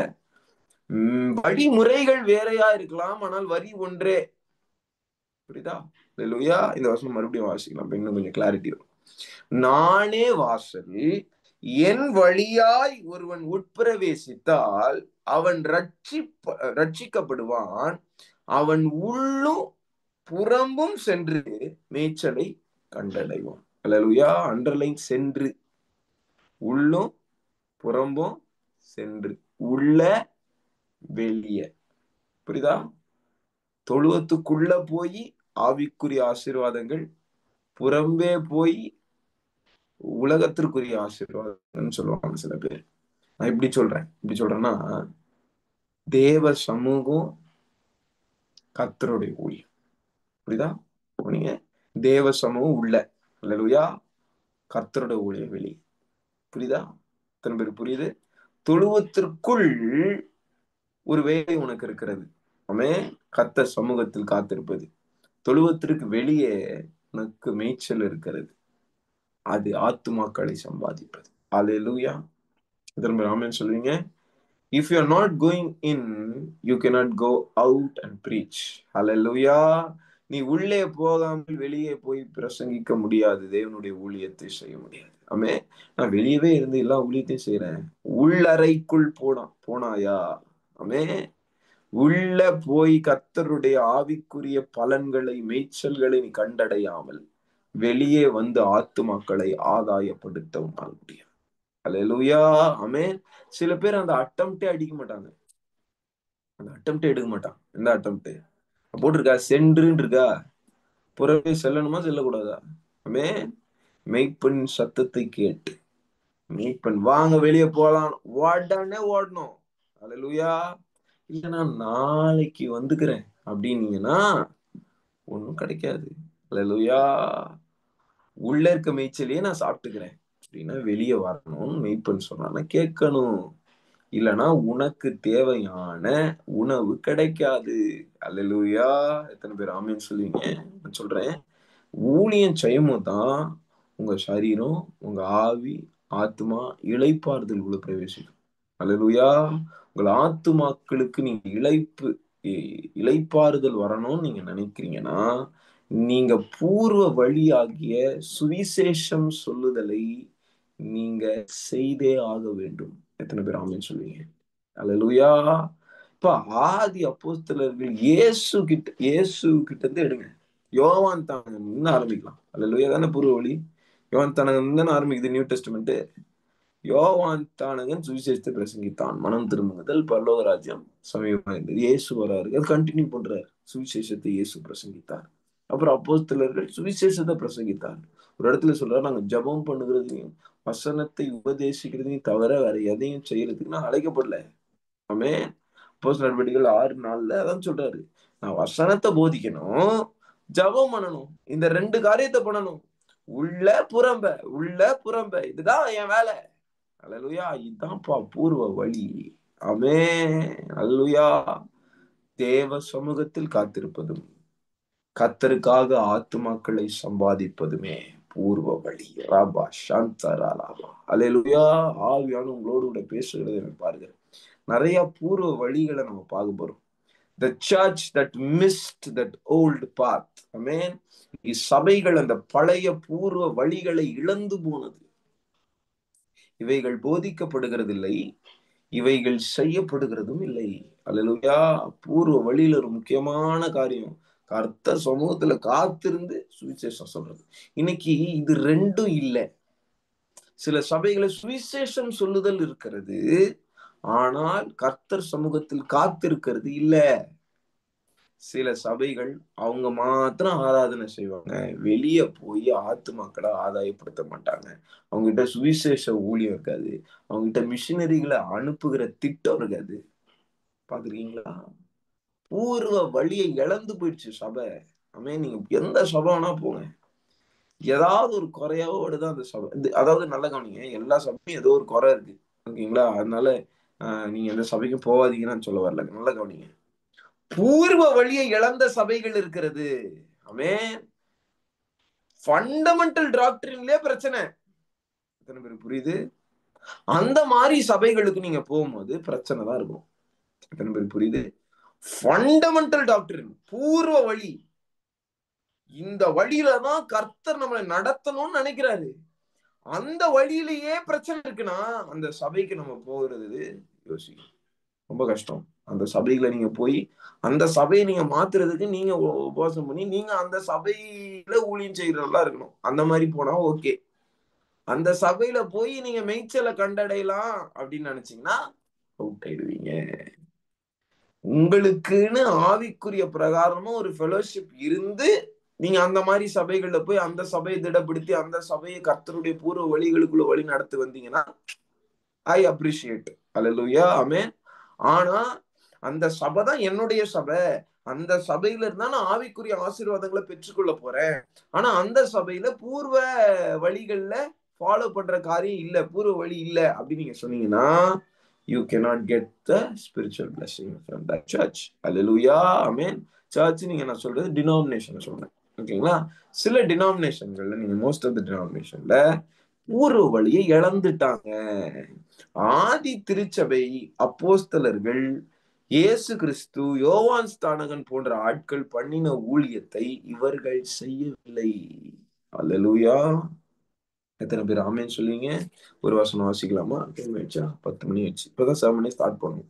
Speaker 1: வழிமுறைகள் வேறையா இருக்கலாம், ஆனால் வரி ஒன்றே. புரியுதா? அல்லேலூயா. இந்த வசனம் மறுபடியும் வாசிக்கலாம், இன்னும் கொஞ்சம் கிளாரிட்டி வரும். நானே வாசல், என் வழியாய் ஒருவன் உட்பிரவேசித்தால் அவன் ரட்சிக்கப்படுவான், அவன் உள்ளும் புறம்பும் சென்று மேய்ச்சலை கண்டடைவான். அல்லேலூயா. அண்டர்லைன் சென்று, உள்ளும் புறம்பும் சென்று, உள்ள வெளிய. புரியுதா? தொழுவத்துக்குள்ள போய் ஆவிக்குரிய ஆசீர்வாதங்கள், புறம்பே போய் உலகத்திற்குரிய ஆசீர்வாதம் சொல்லுவாங்க சில பேர். நான் இப்படி சொல்றேன்னா, தேவ சமூகம் கர்த்தருடைய ஊழியம். புரியுதா? நீங்க தேவ சமூகம் உள்ள, அல்லேலூயா, கர்த்தருடைய ஊழியம் வெளியே. புரியுதா? எத்தனை பேர் புரியுது? தொழுவத்திற்குள் ஒரு வேலை உனக்கு இருக்கிறது. ஆமென். கர்த்தர் சமூகத்தில் காத்திருப்பது. தொழுவத்திற்கு வெளியே உனக்கு மேய்ச்சல் இருக்கிறது. அது ஆத்துமாக்களை சம்பாதிப்பது. அல்லேலூயா. திரும்ப ஆமென் சொல்லுவீங்க. If you are not going in, you cannot go out and preach. Hallelujah. நீ உள்ளே போகாமல் வெளியே போய் பிரசங்கிக்க முடியாது, தேவனுடைய ஊழியத்தை செய்ய முடியாது. ஆமே. நான் வெளியவே இருந்து எல்லா ஊழியத்தையும் செய்யறேன், உள்ளறைக்குள் போனாயா? ஆமே. உள்ள போய் கர்த்தருடைய ஆவிக்குரிய பலன்களை, மேய்ச்சல்களை நீ கண்டடையாமல் வெளியே வந்து ஆத்துமாக்களை ஆதாயப்படுத்த உன்னால் முடியாது. அல்லேலூயா. ஆமென். சில பேர் அந்த அட்டம்ப்டே அடிக்க மாட்டாங்க. அந்த அட்டம்ப்டே எடுக்க மாட்டான். எந்த அட்டம்ப்ட் போட்டிருக்கா? சென்றுன்னு இருக்கா? புறவே செல்லணுமா செல்லக்கூடாதா? ஆமென். மெய்ப்பெண் சத்தத்தை கேட்டு மெய்ப்பெண் வாங்க வெளியே போலாம் உடனே ஓடணும். அல்லேலூயா. இல்லைன்னா நாளைக்கு வந்துக்கிறேன் அப்படின்னீங்கன்னா ஒண்ணும் கிடைக்காது. அல்லேலூயா. உள்ள இருக்க மேய்ச்சலையே நான் சாப்பிட்டுக்கிறேன் அப்படின்னா வெளியே வரணும்னு மெய்ப்பெண் சொன்னா கேட்கணும். இல்லைன்னா உனக்கு தேவையான உணவு கிடைக்காது. அல்லேலூயா. எத்தனை பேர் ஆமென் சொல்லுவீங்க? நான் சொல்றேன், ஊழியம் செய்யும்போது தான் உங்க சரீரம், உங்க ஆவி, ஆத்மா இளைப்பாறுதல் உள்ள பிரவேசிக்கும். அல்லேலூயா. உங்கள் ஆத்துமாக்களுக்கு நீங்க இளைப்பாறுதல் வரணும்னு நீங்க நினைக்கிறீங்கன்னா, நீங்க பூர்வ வழியாகிய சுவிசேஷம் சொல்லுதலை நீங்க செய்தே ஆக வேண்டும். எத்தனை பேர் ஆமென் சொல்லுவீங்க? அல்லேலூயா. இப்ப ஆதி அப்போஸ்தலர்கள் இயேசு கிட்ட இருந்து எடுங்க. யோவான் தானகன்னு ஆரம்பிக்கலாம். அல்லேலூயா தானே பூர்வ வழி. யோவான் தானகன் தானே ஆரம்பிக்குது நியூ டெஸ்டமெண்ட். யோவான் தானகன் சுவிசேஷத்தை பிரசங்கித்தான். மனம் திரும்புதல், பரலோக ராஜ்யம் சமீபமா இருந்தது. இயேசு வராரு. அது கண்டினியூ பண்றாரு. சுவிசேஷத்தை இயேசு பிரசங்கித்தார். அப்புறம் அப்போஸ்தலர்கள் சுவிசேஷத்தை பிரசங்கித்தார். ஒரு இடத்துல சொல்றாரு, நாங்க ஜெபம் பண்ணுகிறதையும் வசனத்தை உபதேசிக்கிறதையும் தவிர வேற எதையும் செய்யறதுக்கு நான் அழைக்கப்படல. ஆமென். அப்போஸ்தலர் நடவடிக்கைகள் 6:4 அதான் சொல்றாரு. நான் வசனத்தை போதிக்கணும், ஜெபம் பண்ணணும். இந்த 2 காரியத்தை பண்ணணும். உள்ள புறம்ப, உள்ள புறம்ப. இதுதான் என் வேலை. அல்லேலூயா. இதான்ப்பா பூர்வ வழி. ஆமென். அல்லேலூயா. தேவ சமூகத்தில் காத்திருப்பதும் கர்த்தருக்காக ஆத்துமாக்களை சம்பாதிப்பதுமே பூர்வ வழி. ராபா சாந்தராலாபா. அல்லேலூயா. ஆவியான உங்களோடு கூட பேசுகிறதை எனக்கு பாருங்க. நிறைய பூர்வ வழிகளை நம்ம பார்க்க போறோம். The church that missed that old path. ஆமென். சபைகள் அந்த பழைய பூர்வ வழிகளை இழந்து போனது. இவைகள் போதிக்கப்படுகிறதில்லை, இவைகள் செய்யப்படுகிறதும் இல்லை. அல்லேலூயா. பூர்வ வழியில ஒரு முக்கியமான காரியம் கர்த்தர் சமூகத்துல காத்திருந்து சுவிசேஷம் சொல்றது. இன்னைக்கு இது ரெண்டும் இல்ல. சில சபைகளை சுவிசேஷம் சொல்லுதல் இருக்கிறது, ஆனால் கர்த்தர் சமூகத்தில் காத்திருக்கிறது இல்ல. சில சபைகள் அவங்க மாத்திரம் ஆராதனை செய்வாங்க, வெளியே போய் ஆத்துமாக்களை ஆதாயப்படுத்த மாட்டாங்க. அவங்க கிட்ட சுவிசேஷ ஊழியம் இருக்காது, அவங்க கிட்ட மிஷினரிகளை அனுப்புகிற திட்டம் இருக்காது. பாத்துருக்கீங்களா? பூர்வ வழியை இழந்து போயிடுச்சு சபை. ஆமே. நீங்க எந்த சபை வேணா போங்க, ஏதாவது ஒரு குறையோடு தான் அந்த சபை. அதாவது நல்ல கவனிங்க, எல்லா சபையும் ஏதோ ஒரு குறை இருக்கு. ஓகேங்களா? அதனால நீங்க எந்த சபைக்கும் போவாதீங்கன்னு சொல்ல வரல. நல்ல கவனிங்க, பூர்வ வழியை இழந்த சபைகள் இருக்கிறது. ஆமென். ஃபண்டமெண்டல் டாக்டரின்லயே பிரச்சனை. எத்தனை பேருக்கு புரியுது? அந்த மாதிரி சபைகளுக்கு நீங்க போகும்போது பிரச்சனை தான் இருக்கும். எத்தனை பேருக்கு புரியுது? ஃபண்டமெண்டல் டாக்டரின், பூர்வ வழி, இந்த வழியில தான் கர்த்தர் நம்மளை நடத்தணும்னு நினைக்கிறாரு. அந்த வழியிலேயே பிரச்சனை இருக்குன்னா அந்த சபைக்கு நம்ம போகிறது யோசிக்கணும். ரொம்ப கஷ்டம். அந்த சபைகளை நீங்க போய் அந்த சபையை நீங்க மாத்துறதுக்கு நீங்க உபவாசம் பண்ணி நீங்க அந்த சபையில ஊழியம் செய்யறவங்களா இருக்கணும். அந்த மாதிரி போனா ஓகே. அந்த சபையில போய் நீங்க மேய்ச்சலை கண்டடையலாம் அப்படின்னு நினைச்சீங்கன்னா அவுட் ஆயிடுவீங்க. உங்களுக்குன்னு ஆவிக்குரிய பிரகாரமா ஒரு ஃபெலோஷிப் இருந்து நீங்க அந்த மாதிரி சபைகள்ல போய் அந்த சபையை திடப்படுத்தி அந்த சபையை கர்த்தருடைய பூர்வ வழிகளுக்குள்ள வழி நடத்தி வந்தீங்கன்னா ஐ அப்ரிஷியேட். அல்லேலூயா. ஆமென். ஆனா அந்த சபை தான் என்னுடைய சபை, அந்த சபையில இருந்தா நான் ஆவிக்குரிய ஆசீர்வாதங்களை பெற்றுக்கொள்ள போறேன், ஆனா அந்த சபையில பூர்வ வழிகள்ல ஃபாலோ பண்ற காரியம் இல்ல, பூர்வ வழி இல்ல அப்படின்னு நீங்க சொன்னீங்கன்னா you cannot get the spiritual blessing from that church. Hallelujah. Amen. Church நீங்க நான் சொல்றது டினாமினேஷன் சொல்றேன். ஓகேங்களா? சில டினாமினேஷன்கள்ல நீங்க மோஸ்ட் ஆஃப் த டினாமினேஷன்ல பூர்வ வழியை இழந்துட்டாங்க. ஆதி திருச்சபை அப்போஸ்தலர்கள், இயேசு கிறிஸ்து, யோவான் ஸ்நானகன் போன்ற ஆட்கள் பண்ணின ஊழியத்தை இவர்கள் செய்யவில்லை. அல்லேலூயா. எத்தனை பேர் ஆமென் சொல்லுவீங்க? ஒரு வசனம் வாசிக்கலாமா? 10 மணி ஆச்சு. இப்பதான் 7 மணி ஸ்டார்ட் பண்ணும்.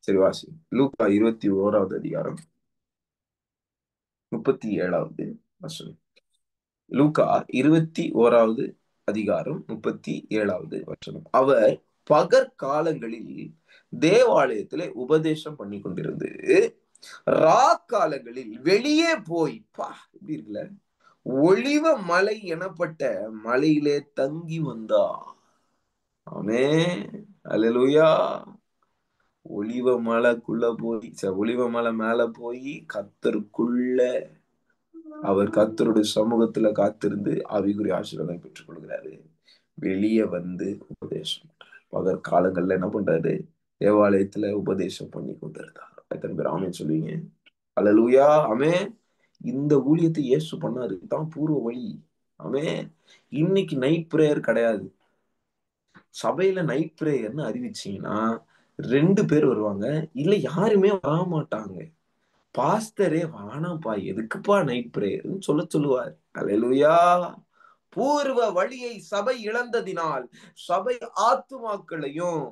Speaker 1: சரி வாசி. லூக்கா 21வது அதிகாரம் 37வது வசனம். லூக்கா 21வது அதிகாரம் 37வது வசனம். அவர் பகற்காலங்களில் தேவாலயத்திலே உபதேசம் பண்ணி கொண்டிருந்து ரா காலங்களில் வெளியே போய் எப்படி இருக்குல்ல, ஒளிவ மலை எனப்பட்ட மலையிலே தங்கி வந்தா. ஆமென், அல்லேலூயா. ஒளிவ மலைக்குள்ள போய், ஒளிவ மலை மேல போய் கர்த்தருக்குள்ள அவர் கர்த்தருடைய சமூகத்துல காத்திருந்து ஆவிக்குரிய ஆசீர்வாதம் பெற்றுக் கொள்கிறாரு. வெளியே வந்து உபதேசம் பகற் காலங்கள்ல என்ன பண்றாரு? தேவாலயத்துல உபதேசம் பண்ணி கொண்டிருந்தார். எத்தனை பேர் ஆமென் சொல்லுவீங்க? அல்லேலூயா. ஆமென். இந்த ஊழியத்தை இயேசு பண்ணாரு. இதுதான் பூர்வ வழி. ஆமென். இன்னைக்கு நைட் பிரேயர் கிடையாது. சபையில நைட் பிரேயர்னு அறிவிச்சீங்கன்னா 2 பேர் வருவாங்க, இல்ல யாருமே வர மாட்டாங்க. பாஸ்டரே வானாப்பா, எதுக்குப்பா நைட் பிரேயர்னு சொல்லுவார். அல்லேலூயா. பூர்வ வழியை சபை இழந்ததினால் சபை ஆத்துமாக்களையும்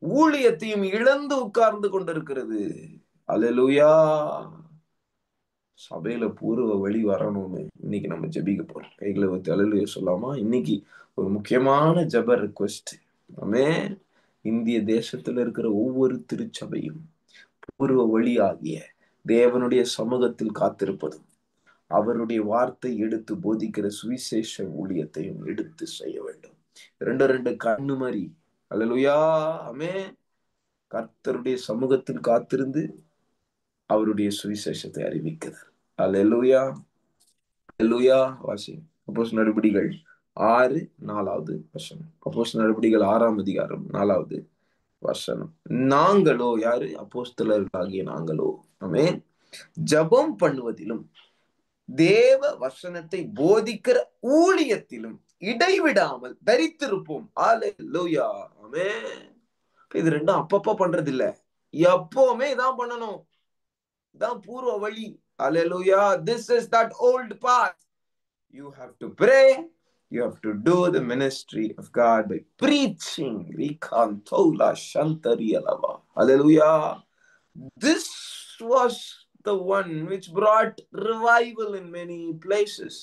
Speaker 1: ஊழியத்தையும் இழந்து உட்கார்ந்து கொண்டிருக்கிறது. அல்லேலூயா. சபையில பூர்வ வழி வரணும்னு இன்னைக்கு நம்ம ஜெபிக்க போறோம். கைகளை வச்சு அல்லேலூயா சொல்லாமா? இன்னைக்கு ஒரு முக்கியமான ஜெப ரிக்வெஸ்ட். ஆமென். இந்திய தேசத்துல இருக்கிற ஒவ்வொரு திருச்சபையும் பூர்வ வழியாகிய தேவனுடைய சமூகத்தில் காத்திருப்பதும் அவருடைய வார்த்தை எடுத்து போதிக்கிற சுவிசேஷ ஊழியத்தையும் எடுத்து செய்ய வேண்டும். 2 கண்ணு மாதிரி. அல்லேலூயா. ஆமென். கர்த்தருடைய சமூகத்தில் காத்திருந்து அவருடைய சுவிசேஷத்தை அறிவிக்கிறார். அல்லேலூயா. அல்லேலூயா. வாசி அப்போஸ்தலர் நடபடிகள் 6 4வது வசனம். அப்போஸ்தலர் நடபடிகள் 6ஆம் அதிகாரம் 4வது வசனம். நாங்களோ, யாரு? அப்போஸ்தலர்களாகிய நாங்களோ, ஆமென், ஜெபம் பண்ணுவதிலும் தேவ வசனத்தை போதிக்கிற ஊழியத்திலும் இடைவிடாமல் தரித்திருப்போம். அல்லேலூயா. ஆமென். இது ரெண்டும் அப்பப்ப பண்றது இல்ல, எப்பவுமே இதான் பண்ணணும். இதான் பூர்வ வழி. அல்லேலூயா. This is that old path. You have to pray. You have to do the ministry of God by preaching. Hallelujah. This was the one which brought revival in many places.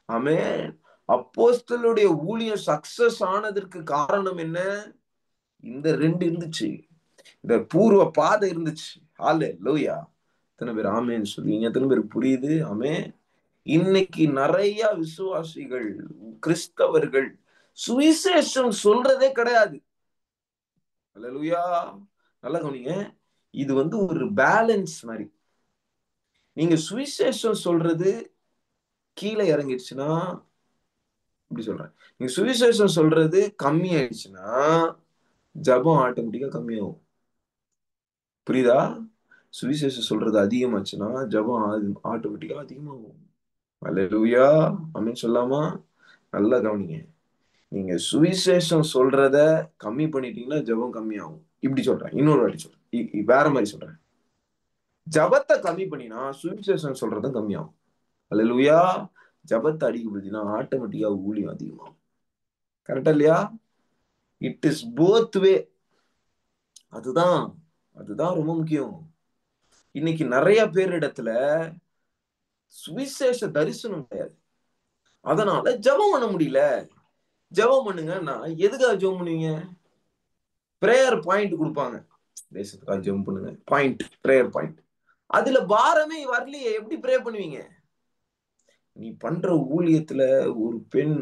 Speaker 1: Amen. அப்போஸ்தலருடைய ஊழியம் success ஆனதற்கு காரணம் என்ன? இந்த 2 இருந்துச்சு. இந்த பூர்வ பாதை இருந்துச்சு. ஹalleluya. எத்தனை பேர் ஆமென் சொல்லுவீங்க? எத்தனை பேர் புரியுது? ஆமென். இன்னைக்கு நிறைய விசுவாசிகள், கிறிஸ்தவர்கள் சுவிசேஷம் சொல்றதே கிடையாது. அல்லேலூயா. நல்லா கவனிங்க. இது ஒரு பேலன்ஸ் மாதிரி. நீங்க சுவிசேஷம் சொல்றது கீழே இறங்கிடுச்சுன்னா, இப்படி சொல்றேன், நீங்க சுவிசேஷம் சொல்றது கம்மி ஆயிடுச்சுன்னா ஜபம் ஆட்டோமேட்டிக்கா கம்மியாகும். புரியுதா? சுவிசேஷம் சொல்றது அதிகமாச்சுன்னா ஜபம் ஆட்டோமேட்டிக்கா அதிகமாகும். அல்லேலூயா. ஆமென் சொல்லாமா? நல்லா கவனிங்க. நீங்க சுவிசேஷம் சொல்றத கம்மி பண்ணிட்டீங்கன்னா ஜபம் கம்மியாகும். இப்படி சொல்றேன், இன்னொரு வாட்டி சொல்றேன், வேற மாதிரி சொல்றேன். ஜபத்தை கம்மி பண்ணினா சுவிசேஷம் சொல்றதும் கம்மியாகும். அல்லேலூயா. ஜபத்தை அதிகப்படுத்தினா ஆட்டோமேட்டிக்கா ஊழியம் அதிகமாகும். கரெக்டா இல்லையா? இட் இஸ் போத் வே. அதுதான் அதுதான் ரொம்ப முக்கியம். இன்னைக்கு நிறைய பேர் இடத்துல சுவிசேஷ தரிசனம் கிடையாது. அதனால ஜபம் பண்ண முடியல. ஜபம் பண்ணுங்கன்னா எதுக்காக ஜபம் பண்ணுவீங்க? பிரேயர் பாயிண்ட் கொடுப்பாங்க. தேசத்துக்காக ஜபம் பண்ணுங்க, பாயிண்ட், பிரேயர் பாயிண்ட். அதுல பாரமே வரலையே, எப்படி ப்ரே பண்ணுவீங்க? நீ பண்ற ஊழியத்துல ஒரு பெண்,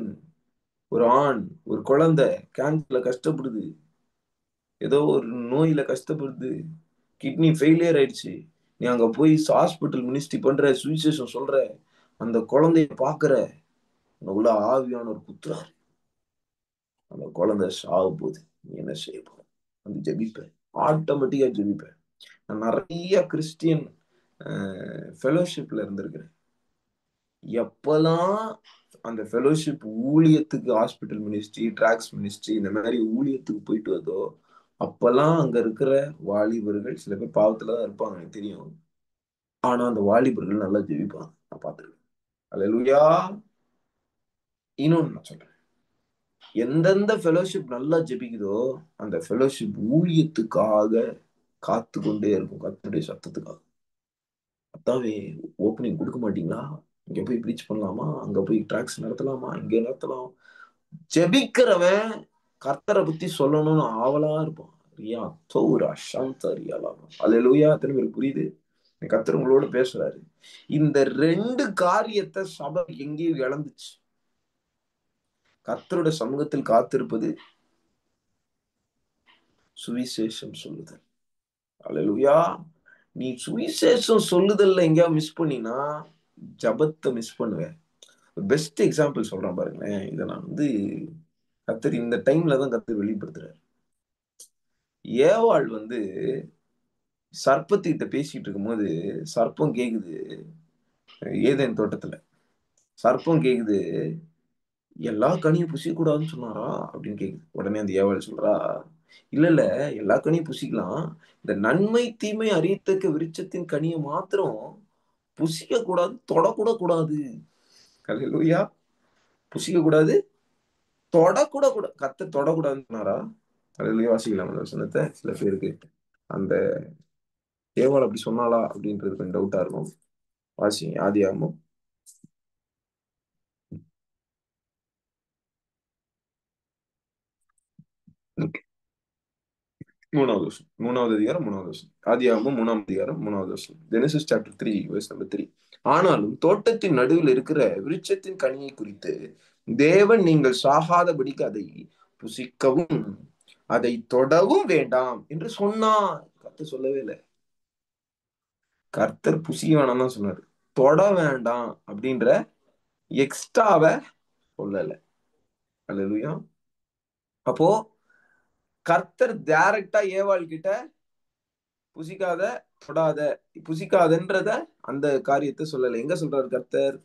Speaker 1: ஒரு ஆண், ஒரு குழந்தை கேன்சர்ல கஷ்டப்படுது, ஏதோ ஒரு நோயில கஷ்டப்படுது, கிட்னி ஃபெயிலியர் ஆயிடுச்சு. நீ அங்க போய் ஹாஸ்பிட்டல் மினிஸ்ட்ரி பண்ற, சுவிசேஷம் சொல்ற, அந்த குழந்தைய பாக்குற, உள்ள ஆவியானவர் குத்துறாரு, அந்த குழந்தை சாக போகுது, நீ என்ன செய்ய போற? ஜெபிப்ப, ஆட்டோமேட்டிக்கா ஜெபிப்ப. நான் நிறைய கிறிஸ்டியன் ஃபெலோஷிப்ல இருந்திருக்கிறேன். எப்பெல்லாம் அந்த ஃபெலோஷிப் ஊழியத்துக்கு, ஹாஸ்பிட்டல் மினிஸ்ட்ரி, ட்ராக்ஸ் மினிஸ்ட்ரி, இந்த மாதிரி ஊழியத்துக்கு போயிட்டு வந்தோ, அப்பெல்லாம் அங்க இருக்கிற வாலிபர்கள் சில பேர் பாவத்துலதான் இருப்பாங்க, எனக்கு தெரியும். ஆனா அந்த வாலிபர்கள் நல்லா ஜெபிப்பாங்க, நான் பார்த்திருக்கேன். அல்லேலூயா. இன்னொன்னு நான் சொல்றேன், எந்தெந்த ஃபெலோஷிப் நல்லா ஜெபிக்குதோ அந்த ஃபெலோஷிப் ஊழியத்துக்காக காத்து கொண்டே இருக்கும், கர்த்தருடைய சத்தத்துக்காக. அதாவே ஓப்பனிங் கொடுக்க மாட்டீங்களா? இங்க போய் ப்ரீச் பண்ணலாமா? அங்க போய் ட்ராக்ஸ் நடத்தலாமா? இங்க நடத்தலாம். ஜெபிக்கிறவன் கர்த்தரை பத்தி சொல்லணும்னு ஆவலா இருப்போம். ரியா தௌரா சந்தரியாலாம். அல்லேலூயா. எத்தனை பேருக்கு புரியுது? கர்த்தர் உங்களோட பேசுறாரு. இந்த 2 காரியத்தை சபை எங்கேயும் இழந்துச்சு. கர்த்தருடைய சமூகத்தில் காத்திருப்பது, சுவிசேஷம் சொல்லுதல். அல்லேலூயா. நீ சுவிசேஷம் சொல்லுதல்ல எங்கேயா மிஸ் பண்ணினா ஜபத்தை மிஸ் பண்ணுவேன். பெஸ்ட் எக்ஸாம்பிள் சொல்றேன் பாருங்களேன். இதை நான் கர்த்தர் இந்த டைம்ல தான் கர்த்தர் வெளிப்படுத்துறாரு. ஏவாள் சர்ப்பத்துக்கிட்ட பேசிட்டு இருக்கும்போது சர்ப்பம் கேக்குது, ஏதேன் தோட்டத்துல சர்ப்பம் கேக்குது, எல்லா கனியும் புசிக்க சொன்னாரா அப்படின்னு கேக்குது. உடனே அந்த ஏவாள் சொல்றா, இல்ல இல்ல, எல்லா கனியும் புசிக்கலாம், இந்த நன்மை தீமை அறியத்தக்க விருட்சத்தின் கனியை மாத்திரம் புசிக்க கூடாது, தொடக்கூட கூடாது. அல்லேலூயா. புசிக்க கூடாது, தொடக்கூட கூட, தொடக்கூடாதுன்னு சொன்னாரா? அல்லேலூயா. வாசிக்கலாம் அந்த வசனத்தை. சில பேருக்கு அந்த ஏவாள் அப்படி சொன்னாளா அப்படின்றது கொஞ்சம் டவுட்டா இருக்கும். வாசிங்க ஆதியாகமம். மூணாவது அதிகாரம் 3வது வசனம். ஆதியாகமம் 3ஆம் அதிகாரம் 3வது வசனம். Genesis chapter 3 verse number 3. ஆனாலும் தோட்டத்தின் நடுவில் இருக்கிற விருட்சத்தின் கனியை குறித்து தேவன் நீங்கள் சாகாதபடிக்கு அதை புசிக்கவும் அதை தொடவும் வேண்டாம் என்று சொன்னார். கர்த்தர் சொல்லவே இல்லை. கர்த்தர் புசிக்க வேணாம் தான் சொன்னாரு. தொட வேண்டாம் அப்படின்ற எக்ஸ்ட்ராவை சொல்லல. அல்லேலூயா. அப்போ கர்த்தர் டைரக்டா ஏவாள் கிட்ட புசிக்காத, தொடாத, புசிக்காதன்றத அந்த காரியத்தை சொல்லல. எங்க சொல்றாரு கர்த்தர்?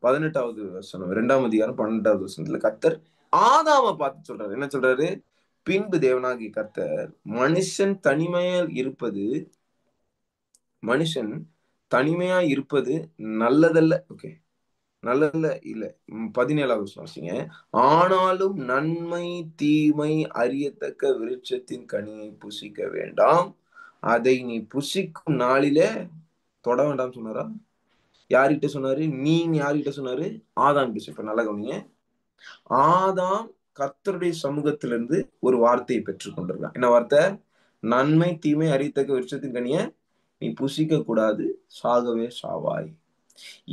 Speaker 1: 18வது வசனம், 2ஆம் அதிகாரம் 12வது வசனத்துல கர்த்தர் ஆதாம பார்த்து சொல்றாரு. என்ன சொல்றாரு? பின்பு தேவனாகிய கர்த்தர் மனுஷன் தனிமையா இருப்பது நல்லதல்ல. ஓகே, நல்லதல்ல இல்ல. 17வது வசனம் வாசிங்க. ஆனாலும் நன்மை தீமை அறியத்தக்க விருட்சத்தின் கனியை புசிக்க வேண்டாம், அதை நீ புசிக்கும் நாளிலே தொட வேண்டாம் சொன்னாரா? யார்கிட்ட சொன்னாரு? நீங்க யார்கிட்ட சொன்னாரு? ஆதாம் கிட்ட. இப்ப நல்லா கவனிங்க. ஆதாம் கர்த்தருடைய சமூகத்திலிருந்து ஒரு வார்த்தையை பெற்றுக் கொண்டிருக்கான். என்ன வார்த்தை? நன்மை தீமை அறியத்தக்க விருட்சத்தின் கனிய நீ புசிக்க கூடாது, சாகவே சாவாய்.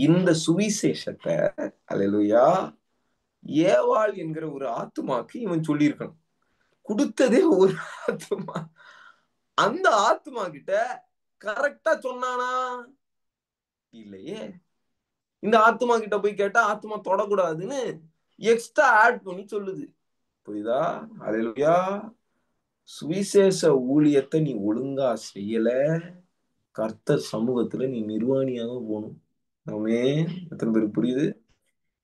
Speaker 1: இந்த சுவிசேஷத்தை, அல்லேலூயா, ஏவாள் என்கிற ஒரு ஆத்துமாக்கு இவன் சொல்லியிருக்கணும். கொடுத்ததே ஒரு ஆத்துமா. அந்த ஆத்துமா கிட்ட கரெக்டா சொன்னானா? இல்லையே. இந்த ஆத்துமா கிட்ட போய் கேட்டா ஆத்துமா தொடக்கூடாதுன்னு எக்ஸ்ட்ரா ஆட் பண்ணி சொல்லுது. புரியுதா? அல்லேலூயா. சுவிசேஷ ஊழியத்தை நீ ஒழுங்கா செய்யல, கர்த்தர் சமூகத்துல நீ நிர்வாணியாக போகணும். ஆமென். எத்தனை பேருக்கு புரியுது?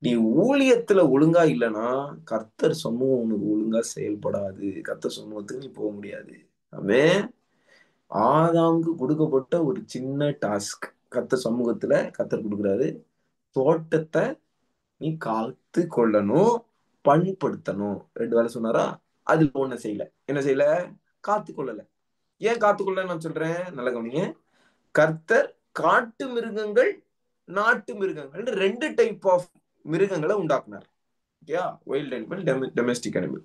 Speaker 1: நீ ஊழியத்துல ஒழுங்கா இல்லைன்னா கர்த்தர் சமூகம் உனக்கு ஒழுங்கா செயல்படாது. கர்த்தர் சமூகத்துக்கு நீ போக முடியாது. ஆமென். ஆதாமுக்கு கொடுக்கப்பட்ட ஒரு சின்ன டாஸ்க் கர்த்தர் சமூகத்துல கர்த்தர் கொடுக்குறாரு. தோட்டத்தை நீ காத்து கொள்ளணும், பண்படுத்தணும். 2 வேலை சொன்னாரா? அது ஒண்ணு செய்யல. என்ன செய்யல? காத்து கொள்ளல. ஏன் காத்துக்கொள்ள நான் சொல்றேன்? நல்ல கவனிங்க. கர்த்தர் காட்டு மிருகங்கள், நாட்டு மிருகங்கள் 2 டைப் ஆஃப் மிருகங்களை உண்டாக்குனார். ஓகேயா? Wild animal, domestic animal.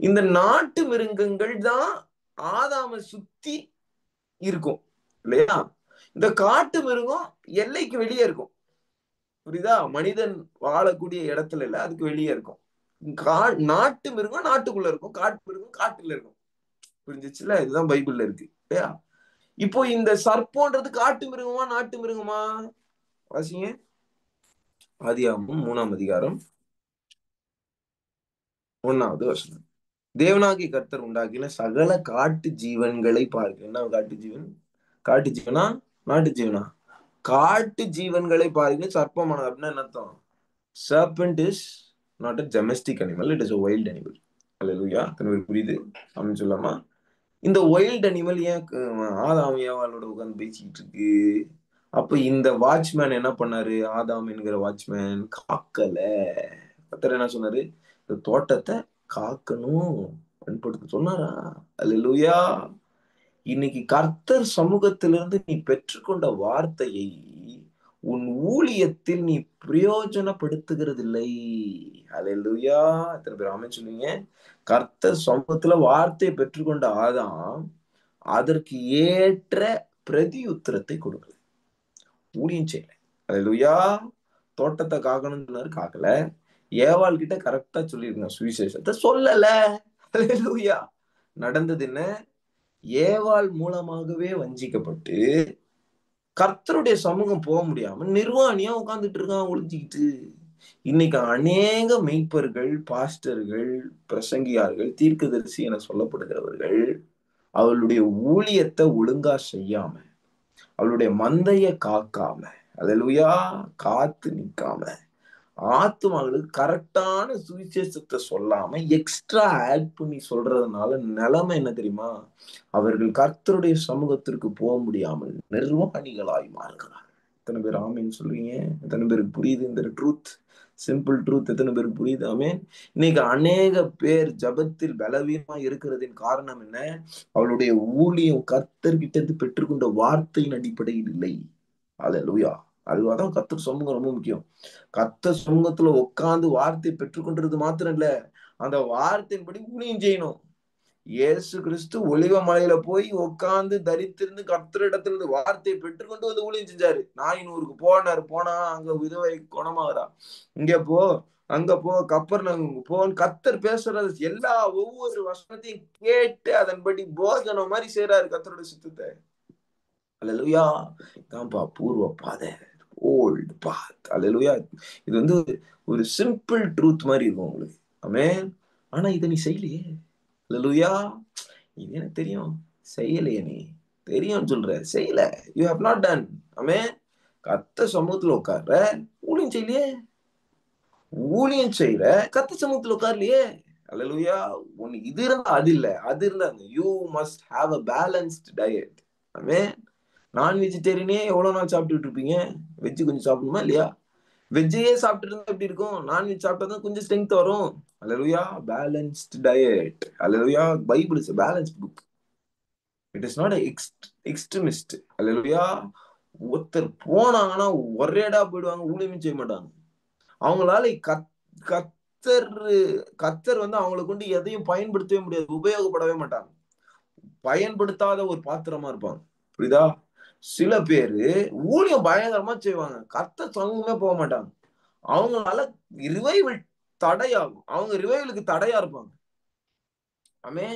Speaker 1: இந்த நாட்டு மிருகங்கள் தான் ஆதாம சுத்தி இருக்கும், இல்லையா? இந்த காட்டு மிருகம் எல்லைக்கு வெளியே இருக்கும். புரியுதா? மனிதன் வாழக்கூடிய இடத்துல இல்ல, அதுக்கு வெளியே இருக்கும். நாட்டு மிருகம் நாட்டுக்குள்ள இருக்கும், காட்டு மிருகம் காட்டுல இருக்கும். புரிஞ்சிச்சுல? இதுதான் பைபிள்ல இருக்கு, இல்லையா? இப்போ இந்த சர்ப்பம்ன்றது காட்டு மிருகமா நாட்டு மிருகமா? வாசிங்க ஆதியாகமம் 3ஆம் அதிகாரம் 1வது வசனம். தேவனாகிய கர்த்தர் உண்டாக்கின சகல காட்டு ஜீவன்களை பார்க்க. என்ன காட்டு ஜீவன்? காட்டு ஜீவனா நாட்டு ஜீவனா? காட்டு ஜீவன்களை பாருங்க. சர்ப்பமானது அப்படின்னா என்ன அர்த்தம்? Serpent is not a domestic animal, it is a wild animal. அல்லேலூயா. புரியுது? அப்படின்னு சொல்லாமா? இந்த வைல்ட் அனிமல் ஏன் ஆதாம் ஏவாளோட உட்கார்ந்து பேசிக்கிட்டு இருக்கு? அப்ப இந்த வாட்ச்மேன் என்ன பண்ணாரு? ஆதாம் என்கிற வாட்ச்மேன் காக்கல. கர்த்தர் என்ன சொன்னாரு? இந்த தோட்டத்தை காக்கணும், பண்படுத்த சொன்னாரா? அல்லேலூயா. இன்னைக்கு கர்த்தர் சமூகத்திலிருந்து நீ பெற்றுக்கொண்ட வார்த்தையை உன் ஊழியத்தில் நீ பிரயோஜனப்படுத்துகிறதில்லை. அல்லேலூயா. எத்தனை பேர் ஆமென் சொல்லுவீங்க? கர்த்தர் சமூகத்துல வார்த்தையை பெற்றுக்கொண்ட ஆதாம் அதற்கு ஏற்ற பிரதி உத்தரத்தை கொடுக்கல, ஊழியம் செய்யல. அல்லேலூயா. தோட்டத்தை காக்கணும்னு சொன்னாரு, காக்கல. ஏவாள் கிட்ட கரெக்டா சொல்லிருக்கணும், சுவிசேஷத்தை சொல்லல. அல்லேலூயா. நடந்தது என்ன? ஏவாள் மூலமாகவே வஞ்சிக்கப்பட்டு கர்த்தருடைய சமூகம் போக முடியாம நிர்வாணியா உட்கார்ந்துட்டு இருக்கான் ஒளிஞ்சிக்கிட்டு. இன்னைக்கு அநேக மெய்ப்பர்கள், பாஸ்டர்கள், பிரசங்கியார்கள், தீர்க்கதரிசி என சொல்லப்படுகிறவர்கள் அவளுடைய ஊழியத்தை ஒழுங்கா செய்யாம, அவளுடைய மந்தைய காக்காம, அல்லேலூயா, காத்து நிக்காம, ஆத்துமாங்களுக்கு கரெக்டான சுவிசேஷத்தை சொல்லாம எக்ஸ்ட்ரா ஆட் பண்ணி சொல்றதுனால நிலைமை என்ன தெரியுமா? அவர்கள் கர்த்தருடைய சமூகத்திற்கு போக முடியாமல் நிர்வாணிகளாய் மாறுகிறார். எத்தனை பேர் ஆமேன்னு சொல்றீங்க? எத்தனை பேருக்கு புரியுது இந்த ட்ரூத்? சிம்பிள் ட்ரூத் எத்தனை பேருக்கு புரியுது? ஆமேன். இன்னைக்கு அநேக பேர் ஜபத்தில் பலவீனமா இருக்கிறதின் காரணம் என்ன? அவளுடைய ஊழியம் கர்த்தர்கிட்ட இருந்து பெற்றுக்கொண்ட வார்த்தையின் அடிப்படையில் இல்லை. அல்லேலூயா. அதுதான் கர்த்தர் சமூகம் ரொம்ப முக்கியம். கர்த்தர் சமூகத்துல உட்கார்ந்து வார்த்தை பெற்றுக்கொண்டது மாத்திரம் இல்ல, அந்த வார்த்தையின்படி ஊழியம் செய்யணும். இயேசு கிறிஸ்து ஒலிவ மலையில போய் உட்கார்ந்து தரித்திருந்து கர்த்தரிடத்திலிருந்து வார்த்தையை பெற்றுக்கொண்டு வந்து ஊழியம் செஞ்சாரு. நாயினூருக்கு போனாரு. போனா அங்க விதவை குணமாகறா. இங்க போ, அங்க போ, கப்பர்நகூம் போன்னு கர்த்தர் பேசுறது எல்லா ஒவ்வொரு வசனத்தையும் கேட்டு அதன்படி போதனை மாதிரி செய்யறாரு கர்த்தருடைய சித்தத்தை. அல்லேலூயா. தான்ப்பா பூர்வ பாதை, ஓல்டு பாத். அல்லேலூயா. இது வந்து ஒரு சிம்பிள் ட்ரூத் மாதிரி இருக்கும் உங்களுக்கு. ஆமென். ஆனா இதை நீ செய்யலையே. அல்லேலூயா. இது எனக்கு தெரியும், செய்யலையே. நீ தெரியும் சொல்ற, செய்யல. You have not done. ஆமென். கர்த்தர் சமூகத்துல உட்கார்ற, ஊழியம் செய்யலையே. ஊழியம் செய்யற, கர்த்தர் சமூகத்துல உட்கார்லையே. அல்லேலூயா. ஒன்னு இது இருந்தா அது இல்ல, அது இருந்தா you must have a balanced diet. ஆமென். நான் வெஜிடேரியனே எவ்வளவு நாள் சாப்பிட்டுட்டு இருப்பீங்க? வெஜ் கொஞ்சம் சாப்பிடணுமா இல்லையா? வெஜ்ஜையே சாப்பிட்டு இருந்தா எப்படி இருக்கும்? நான்வெஜ் சாப்பிட்டா கொஞ்சம் ஸ்ட்ரென்த் வரும். அல்லேலூயா. Balanced diet. அல்லேலூயா. Bible is a balanced book. It is not extremist. அல்லேலூயா. ஒருத்தர் போனாங்கன்னா ஒரேடா போயிடுவாங்க, ஊழியமே செய்ய மாட்டாங்க. அவங்களால கத்தர் கத்தர் வந்து அவங்களை கொண்டு எதையும் பயன்படுத்தவே முடியாது, உபயோகப்படவே மாட்டாங்க. பயன்படுத்தாத ஒரு பாத்திரமா இருப்பாங்க. புரியுதா? சில பேரு ஊழியம் பயங்கரமா செய்வாங்க, கர்த்தர் சமூகமே போக மாட்டாங்க. அவங்களால ரிவைவல் தடையாகும். அவங்க ரிவைவலுக்கு தடையா இருப்பாங்க. ஆமே.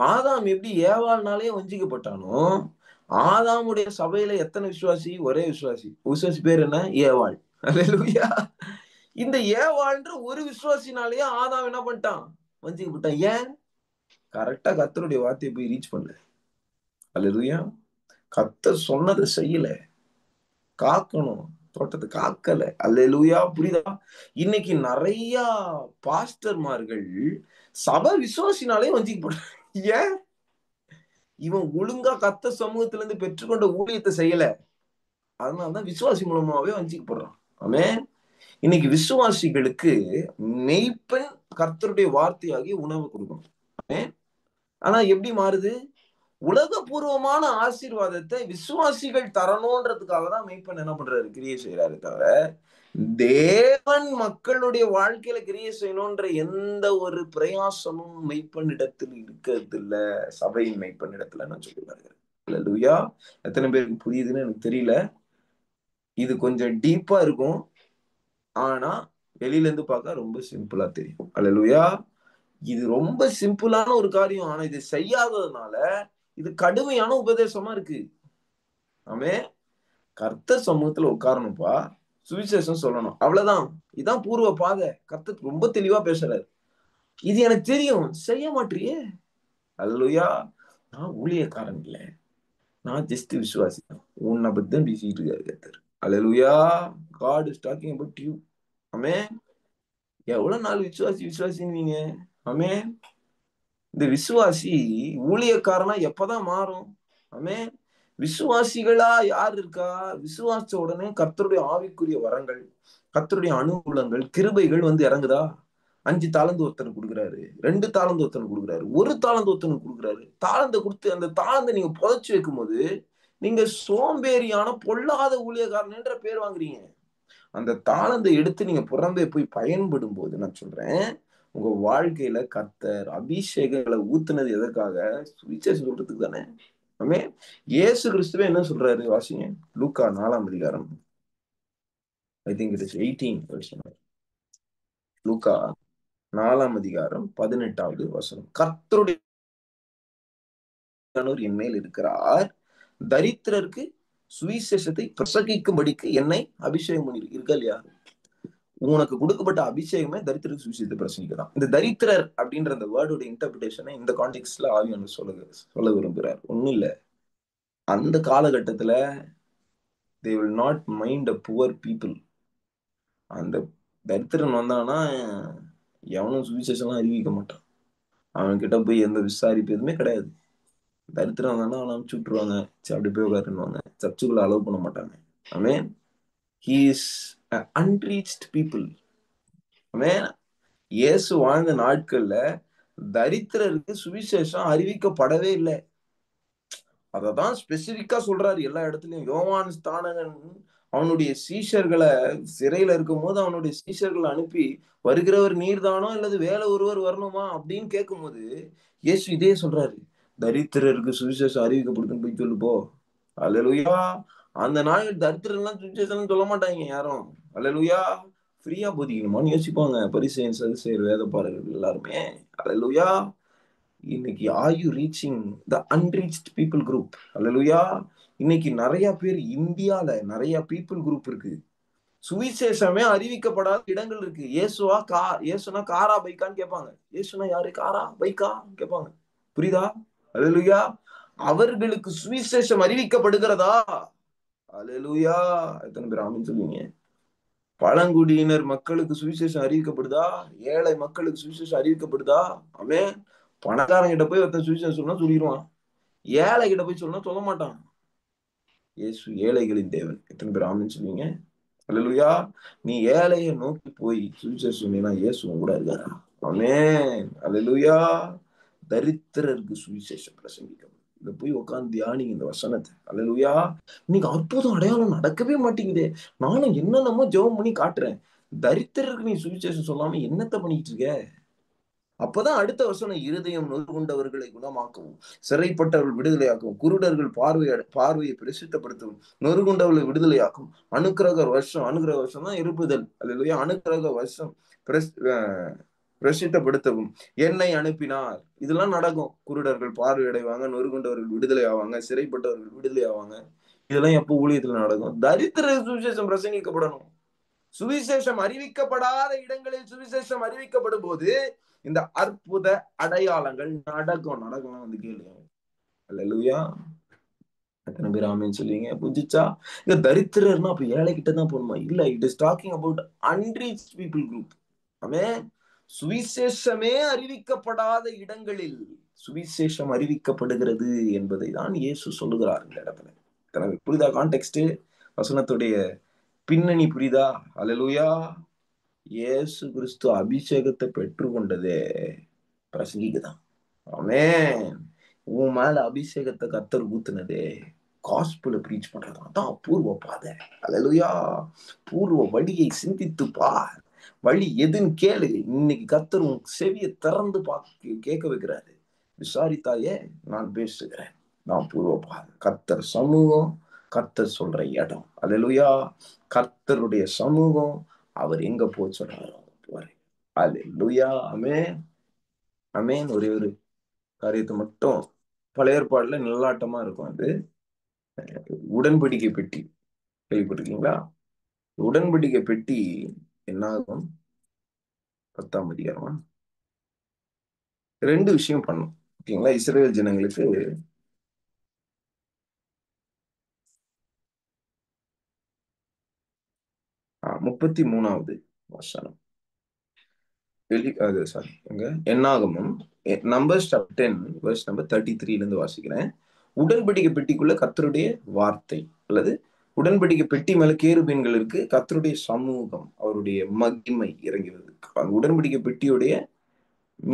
Speaker 1: ஆதாம் எப்படி ஏவாள்னாலே வஞ்சிக்கப்பட்டானோ, ஆதாமுடைய சபையில எத்தனை விசுவாசி? ஒரே விசுவாசி. விசுவாசி பேர் என்ன? ஏவாள். அல்லேலூயா. இந்த ஏவாள்ன்ற ஒரு விசுவாசினாலேயே ஆதாம் என்ன பண்ணிட்டான்? வஞ்சிக்கப்பட்டான். ஏன்? கரெக்டா கர்த்தருடைய வார்த்தையை போய் ரீச் பண்ணல. அல்லேலூயா. கர்த்தர் சொன்னதை செய்யல, காக்கணும், தோட்டத்தை காக்கல. அல்லேலூயா. புரியுதா? இன்னைக்கு நிறைய பாஸ்டர்மார்கள் சபை விசுவாசினாலே வஞ்சிக்கப்படுறாங்க. ஏன்? இவன் ஒழுங்கா கர்த்தர் சமூகத்துல இருந்து பெற்றுக்கொண்ட ஊழியத்தை செய்யல, அதனாலதான் விசுவாசி மூலமாவே வஞ்சிக்கப்படுறான். ஆமென். இன்னைக்கு விசுவாசிகளுக்கு மெய்ப்பெண் கர்த்தருடைய வார்த்தையாகி உணவு கொடுக்கணும். ஆமென். ஆனா எப்படி மாறுது? உலகபூர்வமான ஆசீர்வாதத்தை விசுவாசிகள் தரணும்ன்றதுக்காக தான் மெய்ப்பெண் என்ன பண்றாரு? கிரியை செய்யறாரு. தவிர தேவன் மக்களுடைய வாழ்க்கையில கிரியை செய்யணும்ன்ற எந்த ஒரு பிரயாசமும் மெய்ப்பெண் இடத்தில் இருக்கிறது இல்ல. சபையின் மெய்ப்பெண் இடத்துல நான் சொல்லி வருகிறேன். அல்லேலூயா. எத்தனை பேருக்கு புரியுதுன்னு எனக்கு தெரியல. இது கொஞ்சம் டீப்பா இருக்கும், ஆனா வெளியில இருந்து பார்க்க ரொம்ப சிம்பிளா தெரியும். அல்லேலூயா. இது ரொம்ப சிம்பிளான ஒரு காரியம், ஆனா இது செய்யாததுனால இது கடுமையான உபதேசமா இருக்கு. ஆமே. கர்த்தர் சமூகத்துல உட்காரணும்ப்பா, சுவிசேஷம் சொல்லணும், அவ்வளவுதான். இதான் பூர்வ பாதை. கர்த்தர் ரொம்ப தெளிவா பேசுறாரு. இது எனக்கு தெரியும், செய்ய மாட்டியே. அல்லேலூயா. நான் ஊழியக்காரன் இல்ல, நான் ஜஸ்ட் விசுவாசி தான். உன்னை பத்தி தான் பேசிட்டு இருக்காரு கர்த்தர். அல்லேலூயா. God is talking about you. ஆமே. எவ்வளவு நாள் விசுவாசி விசுவாசிங்க? ஆமே. இந்த விசுவாசி ஊழியக்காரனா எப்பதான் மாறும்? ஆமே. விசுவாசிகளா யார் இருக்கா? விசுவாச உடனே கர்த்தருடைய ஆவிக்குரிய வரங்கள், கர்த்தருடைய அனுகூலங்கள், கிருபைகள் வந்து இறங்குதா? 5 தாளந்து ஒருத்தனுக்கு கொடுக்குறாரு, 2 தாளந்து ஒருத்தனுக்கு கொடுக்குறாரு, 1 தாளந்து ஒருத்தனுக்கு கொடுக்குறாரு. தாளந்தை கொடுத்து அந்த தாளந்தை நீங்க புதைச்சு வைக்கும் போது நீங்க சோம்பேறியான பொல்லாத ஊழியக்காரன் என்ற பேர் வாங்குறீங்க. அந்த தாளந்தை எடுத்து நீங்க புறம்பே போய் பயன்படும் போது நான் சொல்றேன், உங்க வாழ்க்கையில கர்த்தர் அபிஷேகங்களை ஊத்துனது எதற்காக? சுவிசேஷம் சொல்றதுக்கு தானே. ஆமே. இயேசு கிறிஸ்துவே என்ன சொல்றாரு வாசிங்க. லூக்கா 4ஆம் அதிகாரம். I think it is 18 verse. லூக்கா 4ஆம் அதிகாரம் 18வது வசனம். கர்த்தருடைய என் மேல் இருக்கிறார், தரித்திரருக்கு சுவிசேஷத்தை பிரசங்கிக்கும்படிக்கு என்னை அபிஷேகம் பண்ணி இருக்கா இல்லையா? உனக்கு கொடுக்கப்பட்ட அபிஷேகமே தரித்திர சுவிசேஷத்தை பிரசங்கிக்கலாம். இந்த தரித்திரர் அப்படின்ற அந்த வேர்டோட இன்டர்பிரேஷனை இந்த கான்டெக்ட்ல ஆவியானவர் சொல்ல விரும்புகிறார். ஒண்ணும் இல்ல, அந்த காலகட்டத்துல they will not mind a poor people. அந்த தரித்திரன் வந்தானா எவனும் சுவிசேஷம்லாம் அறிவிக்க மாட்டான். அவன் கிட்ட போய் எந்த விசாரிப்பு எதுவுமே கிடையாது. தரித்திரம் வந்தானா அவனை அனுப்பிச்சு விட்டுருவாங்க. சரி அப்படி போய் உட்காருவாங்க. சர்ச்சுக்குள்ள அலோவ் பண்ண மாட்டாங்க. ஆமென். he is unreached people. ஆமென். இயேசு வாழ்ந்த நாட்கள்ல தரித்திரருக்கு சுவிசேஷம் அறிவிக்கப்படவே இல்லை. அததான் ஸ்பெசிபிக்கா சொல்றாரு எல்லா இடத்துலயும். யோவான் ஸ்நானகன் அவனுடைய சீஷர்களை சிறையில இருக்கும் போது அவனுடைய சீஷர்களை அனுப்பி, வருகிறவர் நீர்தானோ அல்லது வேற ஒருவர் வரணுமா அப்படின்னு கேட்கும் போது இயேசு இதே சொல்றாரு, தரித்திரருக்கு சுவிசேஷம் அறிவிக்கப்படுதுன்னு போய் சொல்லு போ. அல்லேலூயா. அந்த நாள் தரித்திரம் சுவிசேஷம் சொல்ல மாட்டாங்க யாரும். அல்லேலூயா. ஃப்ரீயா போதிக்கணுமான்னு யோசிப்பாங்க பரிசேயர் சதுசேயர் வேதபாரகர்கள் எல்லாருமே. அல்லேலூயா. இன்னைக்கு are you reaching the unreached people group? அல்லேலூயா. இன்னைக்கு நிறைய பேர் இந்தியால நிறைய பீப்புள் குரூப் இருக்கு. சுவிசேஷமே அறிவிக்கப்படாத இடங்கள் இருக்கு. இயேசுனா காரா பைக்கான்னு கேட்பாங்க. இயேசுனா யாரு? காரா பைக்கா கேட்பாங்க. புரியுதா? அல்லேலூயா. அவர்களுக்கு சுவிசேஷம் அறிவிக்கப்படுகிறதா? அல்லேலூயா. எத்தனை பேர் ஆமென் சொல்லுவீங்க? பழங்குடியினர் மக்களுக்கு சுவிசேஷம் அறிவிக்கப்படுதா? ஏழை மக்களுக்கு சுவிசேஷம் அறிவிக்கப்படுதா? ஆமென். பணக்காரன் கிட்ட போய் ஒருத்தன் சுவிசேஷம் சொன்னா சொல்லிடுவான். ஏழை கிட்ட போய் சொன்னா சொல்ல மாட்டான். இயேசு ஏழைகளின் தேவன். எத்தனை பேர் ஆமென் சொல்லுவீங்க? அல்லேலூயா. நீ ஏழையை நோக்கி போய் சுவிசேஷம் சொன்னீங்கன்னா இயேசு உன் கூட இருக்காரா? ஆமென். அல்லேலூயா. தரித்திரருக்கு சுவிசேஷம் பிரசங்கிக்கும். இத போய் உட்கார்ந்து தியானிங்க இந்த வசனத்தை. அல்லேலூயா. இன்னைக்கு அற்புதம் அடையாளம் நடக்கவே மாட்டேங்குதே. நானும் என்னென்னமோ ஜெபம் பண்ணி காட்டுறேன். தரித்திரருக்கு நீ சுவிசேஷம் சொல்லாம என்னத்த பண்ணிட்டு இருக்க? அப்பதான் அடுத்த வசனம், இருதயம் நொறுங்குண்டவர்களை குணமாக்கவும், சிறைப்பட்டவர்கள் விடுதலையாக்கவும், குருடர்கள் பார்வையை பிரசித்தப்படுத்தவும், நொறுங்குண்டவர்களை விடுதலையாக்கும், அனுக்கிரக வருஷம் தான் இருப்புதல். அல்லேலூயா. அனுக்கிரக வருஷம் பிரசித்தப்படுத்தவும் என்னை அனுப்பினார். இதெல்லாம் நடக்கும். குருடர்கள் பார்வை அடைவாங்க, நொறுங்குண்டவர்கள் விடுதலை ஆவாங்க, சிறைப்பட்டவர்கள் விடுதலை ஆவாங்க. இதெல்லாம் எப்போ ஊழியத்துல நடக்கும்? தரித்திர சுவிசேஷம் பிரசங்கிக்கப்படணும். சுவிசேஷம் அறிவிக்கப்படாத இடங்களில் சுவிசேஷம் அறிவிக்கப்படும் போது இந்த அற்புத அடையாளங்கள் நடக்கும். வந்து கேளுங்க. அல்லேலூயா. எத்தனை பேர் ஆமென் சொல்லுவீங்க? புரிஞ்சுச்சா? இந்த தரித்திரர்னா அப்ப ஏழை கிட்ட தான் போகணுமா? இல்ல. It is talking about unreached people group. ஆமென். சுவிசேஷமே அறிவிக்கப்படாத இடங்களில் சுவிசேஷம் அறிவிக்கப்படுகிறது என்பதை தான் இயேசு சொல்லுகிறார் இந்த இடத்துல. புரியுதா கான்டெக்ஸ்ட்? வசனத்துடைய பின்னணி புரியுதா? அல்லேலூயா. இயேசு கிறிஸ்து அபிஷேகத்தை பெற்றுக்கொண்டதே பிரசங்கிக்குதான். ஆமென். உன் மேல அபிஷேகத்தை கர்த்தர் ஊத்துனதே காஸ்பலை பிரீச் பண்றதான். அதான் பூர்வ பாதை. அல்லேலூயா. பூர்வ வழியை சிந்தித்து பார். வழி எதுன்னு கேளு. இன்னைக்கு கர்த்தர் உன் செவியை திறந்து கேட்க வைக்கிறாரு. விசாரித்தாயே நான் பேசுகிறேன். நான் பூர்வ பாதை. கர்த்தர் சமூகம், கர்த்தர் சொல்ற இடம். அல்லேலூயா. கர்த்தருடைய சமூகம், அவர் எங்க போக சொல்றாரோ போறேன். அல்லேலூயா. ஆமென். ஆமென். ஒரே ஒரு காரியத்தை மட்டும், பழைய ஏற்பாடுல நிழலாட்டமா இருக்கும். அது உடன்படிக்கை பெட்டி கேள்விப்பட்டிருக்கீங்களா? உடன்படிக்கை பெட்டி என்ன ஆகும்? 10ஆம் அதிகாரமா 2 விஷயம் பண்ணும். ஓகேங்களா? இஸ்ரவேல் ஜனங்களுக்கு 33வது வசனம். என்னாகமும் நம்பர்ஸ் 10 verse number 33 இருந்து வாசிக்கிறேன். உடன்படிக்கை பெட்டிக்குள்ள கர்த்தருடைய வார்த்தை அல்லது உடன்படிக்கை பெட்டி மேல கேருபீன்கள் இருக்கு. கர்த்தருடைய சமூகம், அவருடைய மகிமை இறங்கி வருது. உடன்படிக்கை பெட்டியுடைய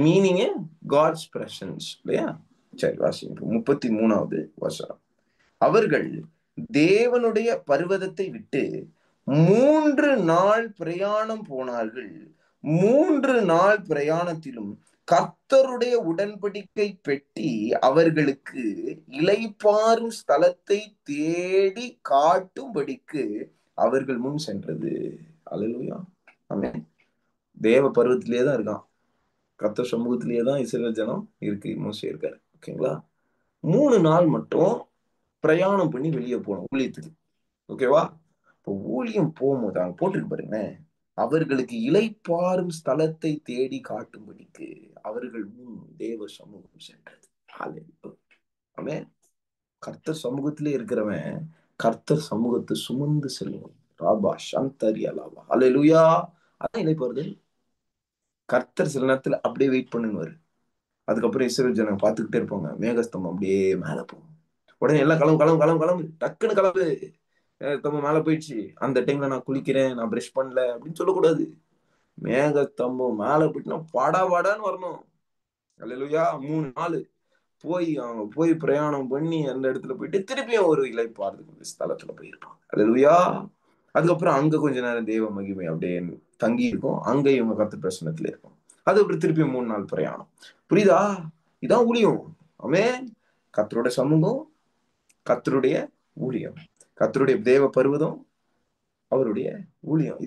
Speaker 1: மீனிங்கே காட்ஸ் பிரசன்ஸ் இல்லையா? சரி வாசிங்க. 33வது வசனம். அவர்கள் தேவனுடைய பர்வதத்தை விட்டு 3 நாள் பிரயாணம் போனார்கள். 3 நாள் பிரயாணத்திலும் கர்த்தருடைய உடன்படிக்கை பெட்டி அவர்களுக்கு இளைப்பாறும் ஸ்தலத்தை தேடி காட்டும்படிக்கு அவர்கள் முன் சென்றது. அல்லேலூயா. ஆமென். தேவ பர்வத்திலேயே தான் இருக்கான். கர்த்தர் சமூகத்திலேயே தான் இஸ்ரவேல் ஜனம் இருக்கு. மோசே இருக்காரு. ஓகேங்களா? 3 நாள் மட்டும் பிரயாணம் பண்ணி வெளியே போகணும் ஊழியத்துக்கு. ஓகேவா? இப்போ ஊழியம் போகும்போது அங்க போட்டிருக்கு பாருங்க, அவர்களுக்கு இளைப்பாறும் ஸ்தலத்தை தேடி காட்டும்படிக்கு அவர்கள் முன் தேவ சமூகம் சென்றது. ஹல்லேலூயா. ஆமென். கர்த்தர் சமூகத்திலே இருக்கிறவன் கர்த்தர் சமூகத்தை சுமந்து செல்லும். ராபா சந்தரியலாவா. ஹல்லேலூயா. அதான் இளைப்பாறுதல். கர்த்தர் சில நேரத்துல அப்படியே வெயிட் பண்ணுவாரு. அதுக்கப்புறம் இஸ்ரவேல் ஜனங்க பார்த்துக்கிட்டே இருப்பாங்க. மேகஸ்தம்பம் அப்படியே மேல போகும். உடனே எல்லாம் கிளம்பு கிளம்பு கிளம்பு கிளம்பு, டக்குன்னு கிளம்பு. மேகஸ்தம்பம் மேல போயிடுச்சு, அந்த டைம்ல நான் குளிக்கிறேன், நான் பிரஷ் பண்ணல அப்படின்னு சொல்லக்கூடாது. மேகஸ்தம்பம் மேல போயிட்டுனா படா படான்னு வரணும். அல்லேலூயா. 3 நாள் அவங்க போய் பிரயாணம் பண்ணி அந்த இடத்துல போயிட்டு திருப்பியும் ஒரு இளைப்பாறுதல் ஸ்தலத்துல போயிருப்பாங்க. அல்லேலூயா. அதுக்கப்புறம் அங்க கொஞ்ச நேரம் தேவ மகிமை அப்படியே தங்கி இருக்கும். அங்க இவங்க கர்த்தர் பிரசன்னத்துல இருக்கும். அதுக்கப்புறம் திருப்பியும் 3 நாள் பிரயாணம். புரியுதா? இதான் ஊழியம். ஆமென். கர்த்தருடைய சமூகம், கர்த்தருடைய ஊழியம், கர்த்தருடைய தேவ பர்வதம், அவருடைய ஊழியம்.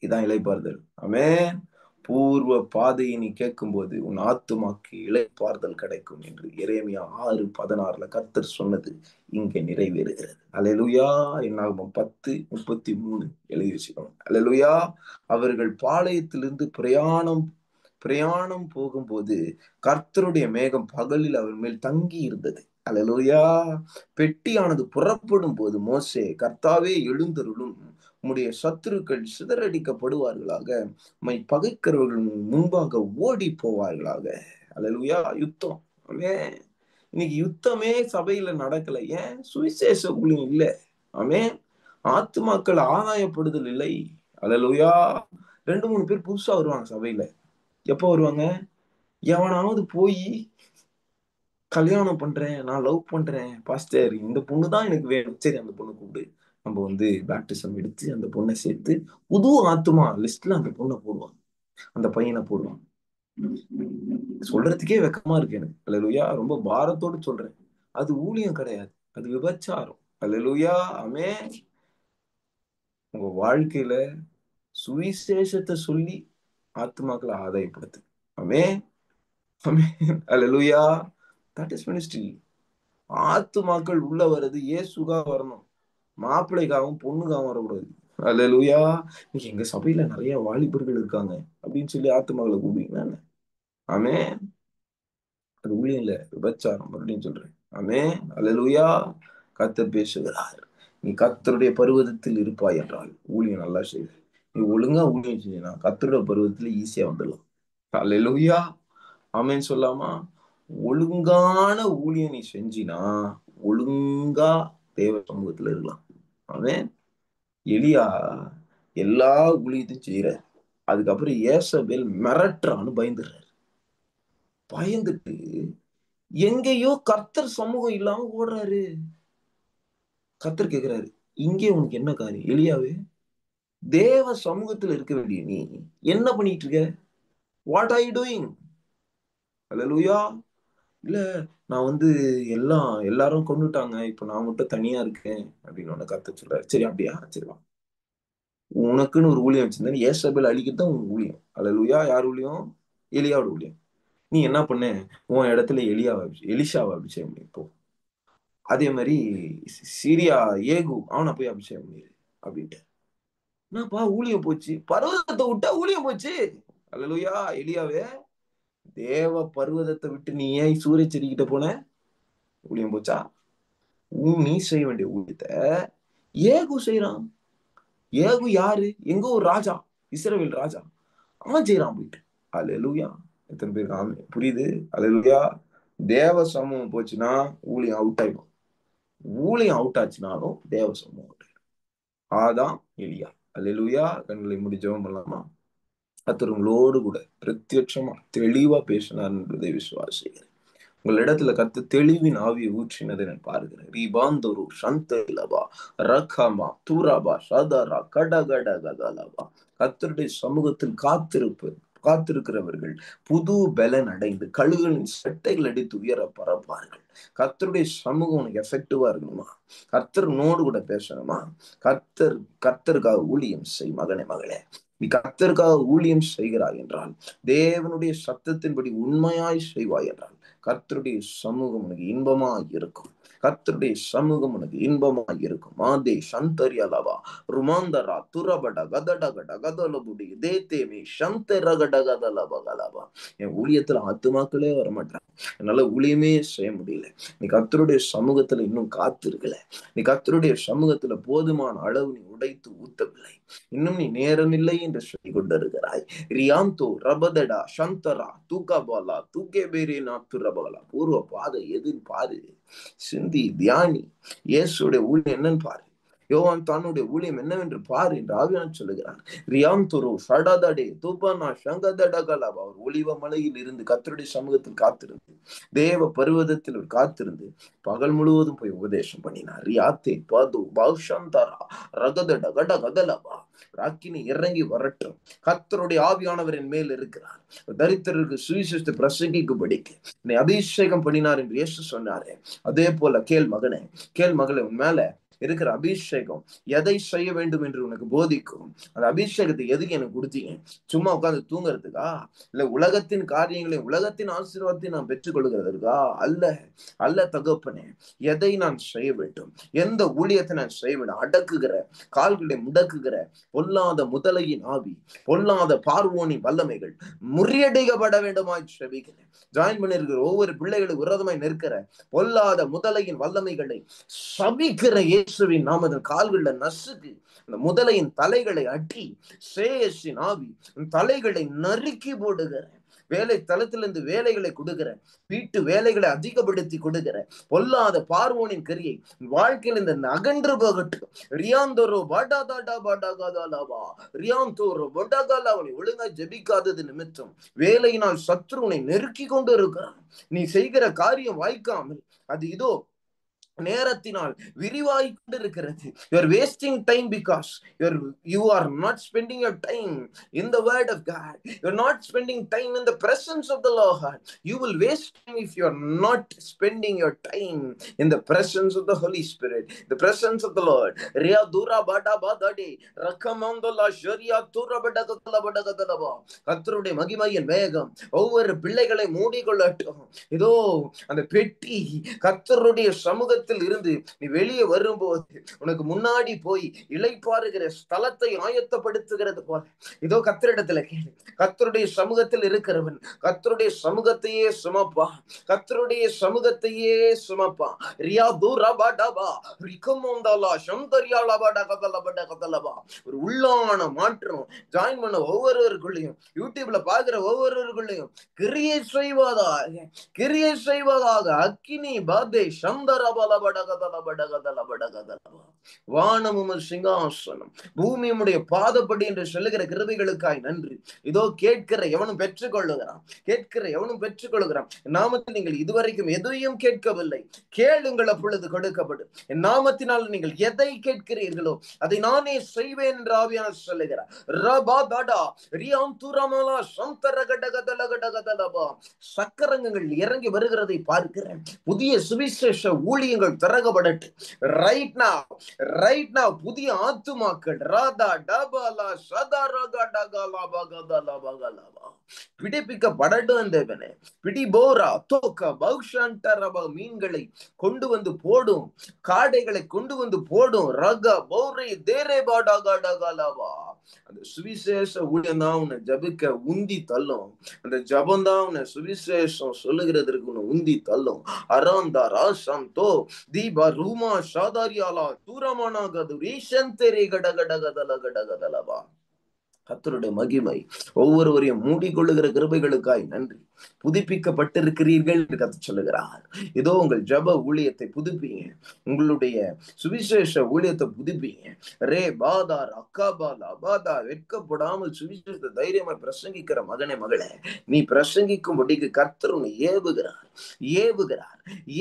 Speaker 1: இதான் இளைப்பாறுதல். ஆமென். பூர்வ பாதையை நீ கேட்கும்போது உன் ஆத்துமாக்கு இளைப்பாறுதல் கிடைக்கும் என்று எரேமியா 6:16 கர்த்தர் சொன்னது இங்கே நிறைவேறுகிறது. அல்லேலூயா. என்னாகமம் 10:33 எழுதி வச்சுக்கணும். அல்லேலூயா. அவர்கள் பாளையத்திலிருந்து பிரயாணம் போகும்போது கர்த்தருடைய மேகம் பகலில் அவர் மேல் தங்கி இருந்தது. அல்லேலூயா. பெட்டியானது புறப்படும் போது மோசே, கர்த்தாவே எழுந்தருளும், உம்முடைய சத்துருக்கள் சிதறடிக்கப்படுவார்களாக, உம்மை பகைக்கிறவர்கள் முன்பாக ஓடி போவார்களாக. அல்லேலூயா. யுத்தம். ஆமென். இன்னைக்கு யுத்தமே சபையில நடக்கல. ஏன்? சுவிசேஷ ஊழியம் இல்ல. ஆமென். ஆத்துமாக்கள் ஆதாயப்படுதல் இல்லை. அல்லேலூயா. 2, 3 பேர் புதுசா வருவாங்க சபையில. எப்போ வருவாங்க? எவனாவது போய் கல்யாணம் பண்றேன், நான் லவ் பண்றேன் பாஸ்டர், இந்த பொண்ணு தான் எனக்கு வேணும். சரி, அந்த பொண்ணு கூப்பிடு. நம்ம பேப்டிசம் எடுத்து அந்த பொண்ணை சேர்த்து புது ஆத்துமா லிஸ்ட்ல அந்த பொண்ணை போடுவான், அந்த பையனை போடுவான். சொல்றதுக்கே வெக்கமா இருக்கு எனக்கு. அல்லேலூயா. ரொம்ப பாரத்தோடு சொல்றேன். அது ஊழியம் கிடையாது, அது விபச்சாரம். அல்லேலூயா. ஆமென். உங்க வாழ்க்கையில சுவிசேஷத்தை சொல்லி ஆத்துமாக்களை ஆதாயப்படுத்து. ஆமென். ஆமென். அல்லேலூயா. That is ministry. ஆத்துமாக்கள் உள்ள வர்றது இயேசுக்காக வரணும். மாப்பிள்ளைக்காகவும் பொண்ணுக்காகவும் வரக்கூடாது. அல்லேலூயா. இன்னைக்கு எங்க சபையில நிறைய வாலிபர்கள் இருக்காங்க அப்படின்னு சொல்லி ஆத்துமாக்களை கூப்பிடுவீங்களா என்ன? ஆமென். அது ஊழியம் இல்ல, விபச்சாரம். மறுபடியும் சொல்றேன். ஆமென். அல்லேலூயா. கர்த்தர் பேசுகிறார். நீ கர்த்தருடைய பர்வதத்தில் இருப்பாய் என்றால் ஊழியம் நல்லா செய்து. நீ ஒழுங்கா ஊழியம் செய்யணும், கர்த்தருடைய பர்வதத்துல ஈஸியா வந்துடலாம். அல்லேலூயா. ஆமென் சொல்லாமா? ஒழுங்கான ஊழியம் நீ செஞ்சினா ஒழுங்கா தேவ சமூகத்துல இருக்கலாம். ஆமென். எலியா எல்லா ஊழியத்தையும் செய்யறாரு. அதுக்கப்புறம் ஏசபேல் மிரட்டுறான்னு பயந்துடுறாரு. பயந்துட்டு எங்கேயோ கர்த்தர் சமூகம் இல்லாம ஓடுறாரு. கர்த்தர் கேக்குறாரு, இங்கே உனக்கு என்ன காரியம் எலியாவே? தேவ சமூகத்துல இருக்க வேண்டிய நீ என்ன பண்ணிட்டு இருக்க? What are you doing? அல்லேலூயா. இல்ல, நான் எல்லாரும் கொன்னுட்டாங்க, இப்ப நான் மட்டும் தனியா இருக்கேன் அப்படின்னு உனக்கு கர்த்தர் சொல்றாரு. சரி, அப்படியா? சரி வா. உனக்குன்னு ஒரு ஊழியம் வச்சிருந்தேன், ஏசபேல் அழிக்கத்தான் உன் ஊழியம். அல்லேலூயா. யார் ஊழியம்? எலியாவோட ஊழியம். நீ என்ன பண்ண? உன் இடத்துல எலிஷாவை அபிஷேகம் பண்ணி போ. அதே மாதிரி சீரியா ஏகு அவனை போய் அபிஷேகம் பண்ணிரு அப்படின்ட்டு. என்னப்பா ஊழியம் போச்சு, பர்வதத்தை விட்டா ஊழியம் போச்சு. அல்லேலூயா. எலியாவே, தேவ பர்வதத்தை விட்டு நீ ஏன் சூரிய செடிக்கிட்ட போன? ஊழியம் போச்சா? நீ செய்ய வேண்டிய ஊழியத்தை ஏகு செய்யறான். ஏகு யாரு? எங்க ஒரு ராஜா, இஸ்ரவேல் ராஜா. அவன் செய்யறான் போயிட்டு. அல்லேலூயா. எத்தனை பேருக்கு ஆமே புரியுது? அல்லேலூயா. தேவ சமூகம் போச்சுன்னா ஊழியம் அவுட் ஆயிடும். ஊழியம் அவுட் ஆச்சுனாலும் தேவ சமூகம் அவுட் ஆயிடும். அதான் எலியா. அல்லேலூயா. கண்களை மூடி ஜெபம் பண்ணலாமா? கர்த்தர் உங்களோடு கூட பிரத்யட்சமா தெளிவா பேசினார் என்பதை விசுவாசிக்கிறேன். உங்களிடத்துல கத்து தெளிவின் ஆவியை ஊற்றினதை நான் பார்க்கிறேன். ரீபாந்தோரு சந்தலபா ரகமா தூராபா சதரா கடகடகதலபா. கர்த்தருடைய சமூகத்தில் காத்திருக்கிறவர்கள் புது பலன் அடைந்து கழுகுகளின் செட்டைகள் அடித்து உயர பரப்பார்கள். கர்த்தருடைய சமூகம் உனக்கு எஃபெக்டிவா இருக்கணுமா? கர்த்தர்னோடு கூட பேசணுமா? கர்த்தருக்காக ஊழியம் செய் மகனே மகளே. நீ கர்த்தருக்காக ஊழியம் செய்கிறாய் என்றால், தேவனுடைய சத்தத்தின்படி உண்மையாய் செய்வாய் என்றால், கர்த்தருடைய சமூகம் உனக்கு இன்பமாய் இருக்கும். கர்த்தருடைய சமூகம் உனக்கு இன்பமாய் இருக்கும். மாதே சந்தரியலவா ருமாந்தரா துரபட கதடகட கதலபுடி தேத்தேமி சந்தரகட கதலபகலவா. என் ஊழியத்துல ஆத்துமாக்களே வரமாட்டாங்க, என்னால ஊழியமே செய்ய முடியல. நீ கர்த்தருடைய சமூகத்துல இன்னும் காத்திருக்கல. நீ கர்த்தருடைய சமூகத்துல போதுமான அளவு நீ உடைத்து ஊத்தவில்லை. இன்னும் நீ நேரமில்லை என்று சொல்லிக் கொண்டிருக்கிறாய். ரியாந்தோ ரபதடா சந்தரா தூக்காபாலா தூக்கே பேரே நாத்துரபகலா. பூர்வ பாதை எதுன்னு பாரு, சிந்தி தியானி. இயேசுடைய ஊழியம் என்னன்னு பாரு, யோவான் தானுடைய ஊழியம் என்னவென்று பார் என்று ஆவியானவர் சொல்லுகிறான். ரியாந்துரு சடதடே தூபனா சங்கதடகலா. அவர் ஒலிவ மலையில் இருந்து கர்த்தருடைய சமூகத்தில் காத்திருந்து, தேவ பர்வதத்தில் காத்திருந்து பகல் முழுவதும் போய் உபதேசம் பண்ணினார். ரியாத்தே பது பௌஷந்தரா ரகதட கட கதலபா. ராக்கினி இறங்கி வரட்டும். கர்த்தருடைய ஆவியானவரின் மேல் இருக்கிறார். தரித்திரருக்கு சுவிசேஷத்தை பிரசங்கிக்கும்படிக்கு என்னை அபிஷேகம் பண்ணினார் என்று இயேசு சொன்னாரே, அதே போல கேள் மகனே, கேள் மகளே, உன் மேல இருக்கிற அபிஷேகம் எதை செய்ய வேண்டும் என்று உனக்கு போதிக்கும். அந்த அபிஷேகத்தை எதுக்கு எனக்கு கொடுத்தீங்க? சும்மா உட்கார்ந்து தூங்குறதுக்கா? இல்ல உலகத்தின் காரியங்களை, உலகத்தின் ஆசீர்வாதத்தை நான் பெற்றுக் கொள்கிறதற்கா? அல்ல அல்ல தகப்பனே. எதை நான் செய்ய வேண்டும்? எந்த ஊழியத்தை நான் செய்ய வேண்டும்? அடக்குகிற கால்களை முடக்குகிற பொல்லாத முதலையின் ஆவி, பொல்லாத பார்வோனின் வல்லமைகள் முறியடிக்கப்பட வேண்டுமாய் செபிக்கிறேன். ஜாயின் பண்ணிருக்கிற ஒவ்வொரு பிள்ளைகளுக்கு விரோதமாய் நிற்கிற பொல்லாத முதலையின் வல்லமைகளை சபிக்கிற இயேசுவின் நாமத்தில் கால்களில் நசுக்கு. அந்த முதலையின் தலைகளை அட்டி சேயஸின் ஆவி தலைகளை நறுக்கி போடுகிற, வேலை தளத்திலிருந்து வேலைகளை கொடுக்கிற, வீட்டு வேலைகளை அதிகப்படுத்தி கொடுக்கிற பொல்லாத பார்வோனின் கரியை வாழ்க்கையில் இந்த அகன்று போகட்டும். ரியாந்தோரோ பாடாதாடா பாடாகாதாலாவா ரியாந்தோரோ பாடாகாலாவனை ஒழுங்கா ஜெபிக்காதது நிமித்தம் வேலையினால் சத்ருனை நெருக்கி கொண்டு இருக்கிறான். நீ செய்கிற காரியம் வாய்க்காமல் அது இதோ நேரத்தினால் விரிவாய் கொண்டிருக்கிறது. You are wasting time because you are not spending your time in the word of God. You are not spending time in the presence of the Lord. You will waste time if you are not spending your time in the presence of the Holy Spirit, the presence of the Lord. Riya dura bada badade rakamandola sharia dura bada kadala bada kadalaba. கர்த்தருடைய மகிமையின் வேகம் ஒவ்வொரு பிள்ளைகளை மூடிக்கொள்ளட்டும். இதோ அந்த பெட்டி கர்த்தருடைய சமூகத்தில் இருந்து நீ வெளியே வரும்போது உனக்கு முன்னாடி போய் இளைப்பாறுகிற ஸ்தலத்தை ஆயத்தப்படுத்துகிறது போல இதோ கர்த்தரிடத்துல கேளு. கர்த்தருடைய சமூகத்தில் இருக்கிறவன் கர்த்தருடைய சமூகத்தையே சுமப்பா, கர்த்தருடைய சமூகத்தையே சுமப்பா. ரியா தூரபாடபா ரிகமோந்தலா சந்தரியாலபாடகதலபடகதலபா. ஒரு உள்ளான மாற்றம் ஜாயின் பண்ண ஒவ்வொருவருக்குள்ளேயும், யூடியூப்ல பாக்குற ஒவ்வொருவருக்குள்ளேயும் கிரியை செய்வதாக, கிரியை செய்வதாக. அக்கினி பாதே சந்தரபல வானமும் சிங்காசனம் பூமி உம்முடைய பாதப்படி என்று சொல்லுகிற கிருபைகளுக்காய் நன்றி. இதோ கேட்கிற எவனும் பெற்றுக்கொள்ளுகிறான், கேட்கிற எவனும் பெற்றுக்கொள்ளுகிறான். நாமத்தில் நீங்கள் இதுவரைக்கும் எதையும் கேட்கவில்லை, கேளுங்கள் அப்பொழுது கொடுக்கப்படும். என் நாமத்தினால் நீங்கள் எதை கேட்கிறீர்களோ அதை நானே செய்வேன் என்று ஆவியானவர் சொல்லுகிறார். சக்கரங்கள் இறங்கி வருகிறதை பார்க்கிறேன். புதிய சுவிசேஷ ஊழியங்கள் திறக்கப்படட்டு. ரைட் நவ் புதிய ஆத்துமாக்கள் ராதா டபாலா சதரகா டகலா பகதலா பகலா விடுவிக்கப்படட்டும். தேவனே பிடிபோரா தோக்க பௌஷண்டரப மீன்களை கொண்டு வந்து போடும், காடைகளை கொண்டு வந்து போடும். ரக பௌரை தேரே பாடாகாடகலவா. அந்த சுவிசேஷ ஊழியம் தான் உன்னை ஜபிக்க உந்தி தள்ளும். அந்த ஜபம் தான் உன்னை சுவிசேஷம் சொல்லுகிறதற்கு உன்னை உந்தி தள்ளும். அராந்தா ராசம் தோ தீபா ரூமா சாதாரியாலா தூரமானாகது ரீசந்தெரி கடகடகதல கடகதலவா. கர்த்தருடைய மகிமை ஒவ்வொருவரையும் மூடிக்கொள்ளுகிற கிருபைகளுக்காய் நன்றி. புதுப்பிக்கப்பட்டிருக்கிறீர்கள் என்று கர்த்தர் சொல்லுகிறார். இதோ உங்கள் ஜெப ஊழியத்தை புதுப்பிங்க, உங்களுடைய சுவிசேஷ ஊழியத்தை புதுப்பிங்க. ரே பாதார் அக்காபால் அபாதா, வெட்கப்படாமல் சுவிசேஷத்தை தைரியமாய் பிரசங்கிக்கிற மகனே மகளே, நீ பிரசங்கிக்கும்படிக்கு கர்த்தர் உன்னை ஏவுகிறார், ஏவுகிறார்,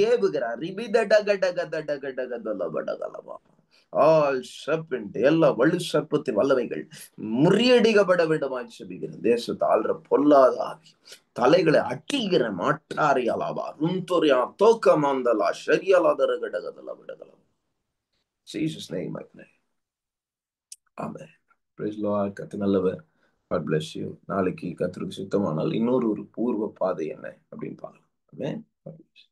Speaker 1: ஏவுகிறார். ரிபிதடகடகதடகடகதலபடகலபா. ஆல் சர்பென்ட், எல்லா வலு சர்ப்பத்தின் வல்லமைகள் முறியடிக்கப்பட வேண்டுமாய் செபிக்கிறேன். தேசத்தை ஆள்ற பொல்லாத ஆவி தலைகளை அட்டிக்கிற மாட்டாரியாலாவா ருந்தோரியா தோக்கமாந்தலா ஷரியாலாதர கடகதல விடகலம். Jesus name I pray. Amen. Praise Lord. கர்த்தர் நல்லவர். God bless you. நாளைக்கு கர்த்தருக்கு சுத்தமானால் இன்னொரு பூர்வ பாதை என்ன அப்படின்னு பார்க்கலாம். Amen. God bless you.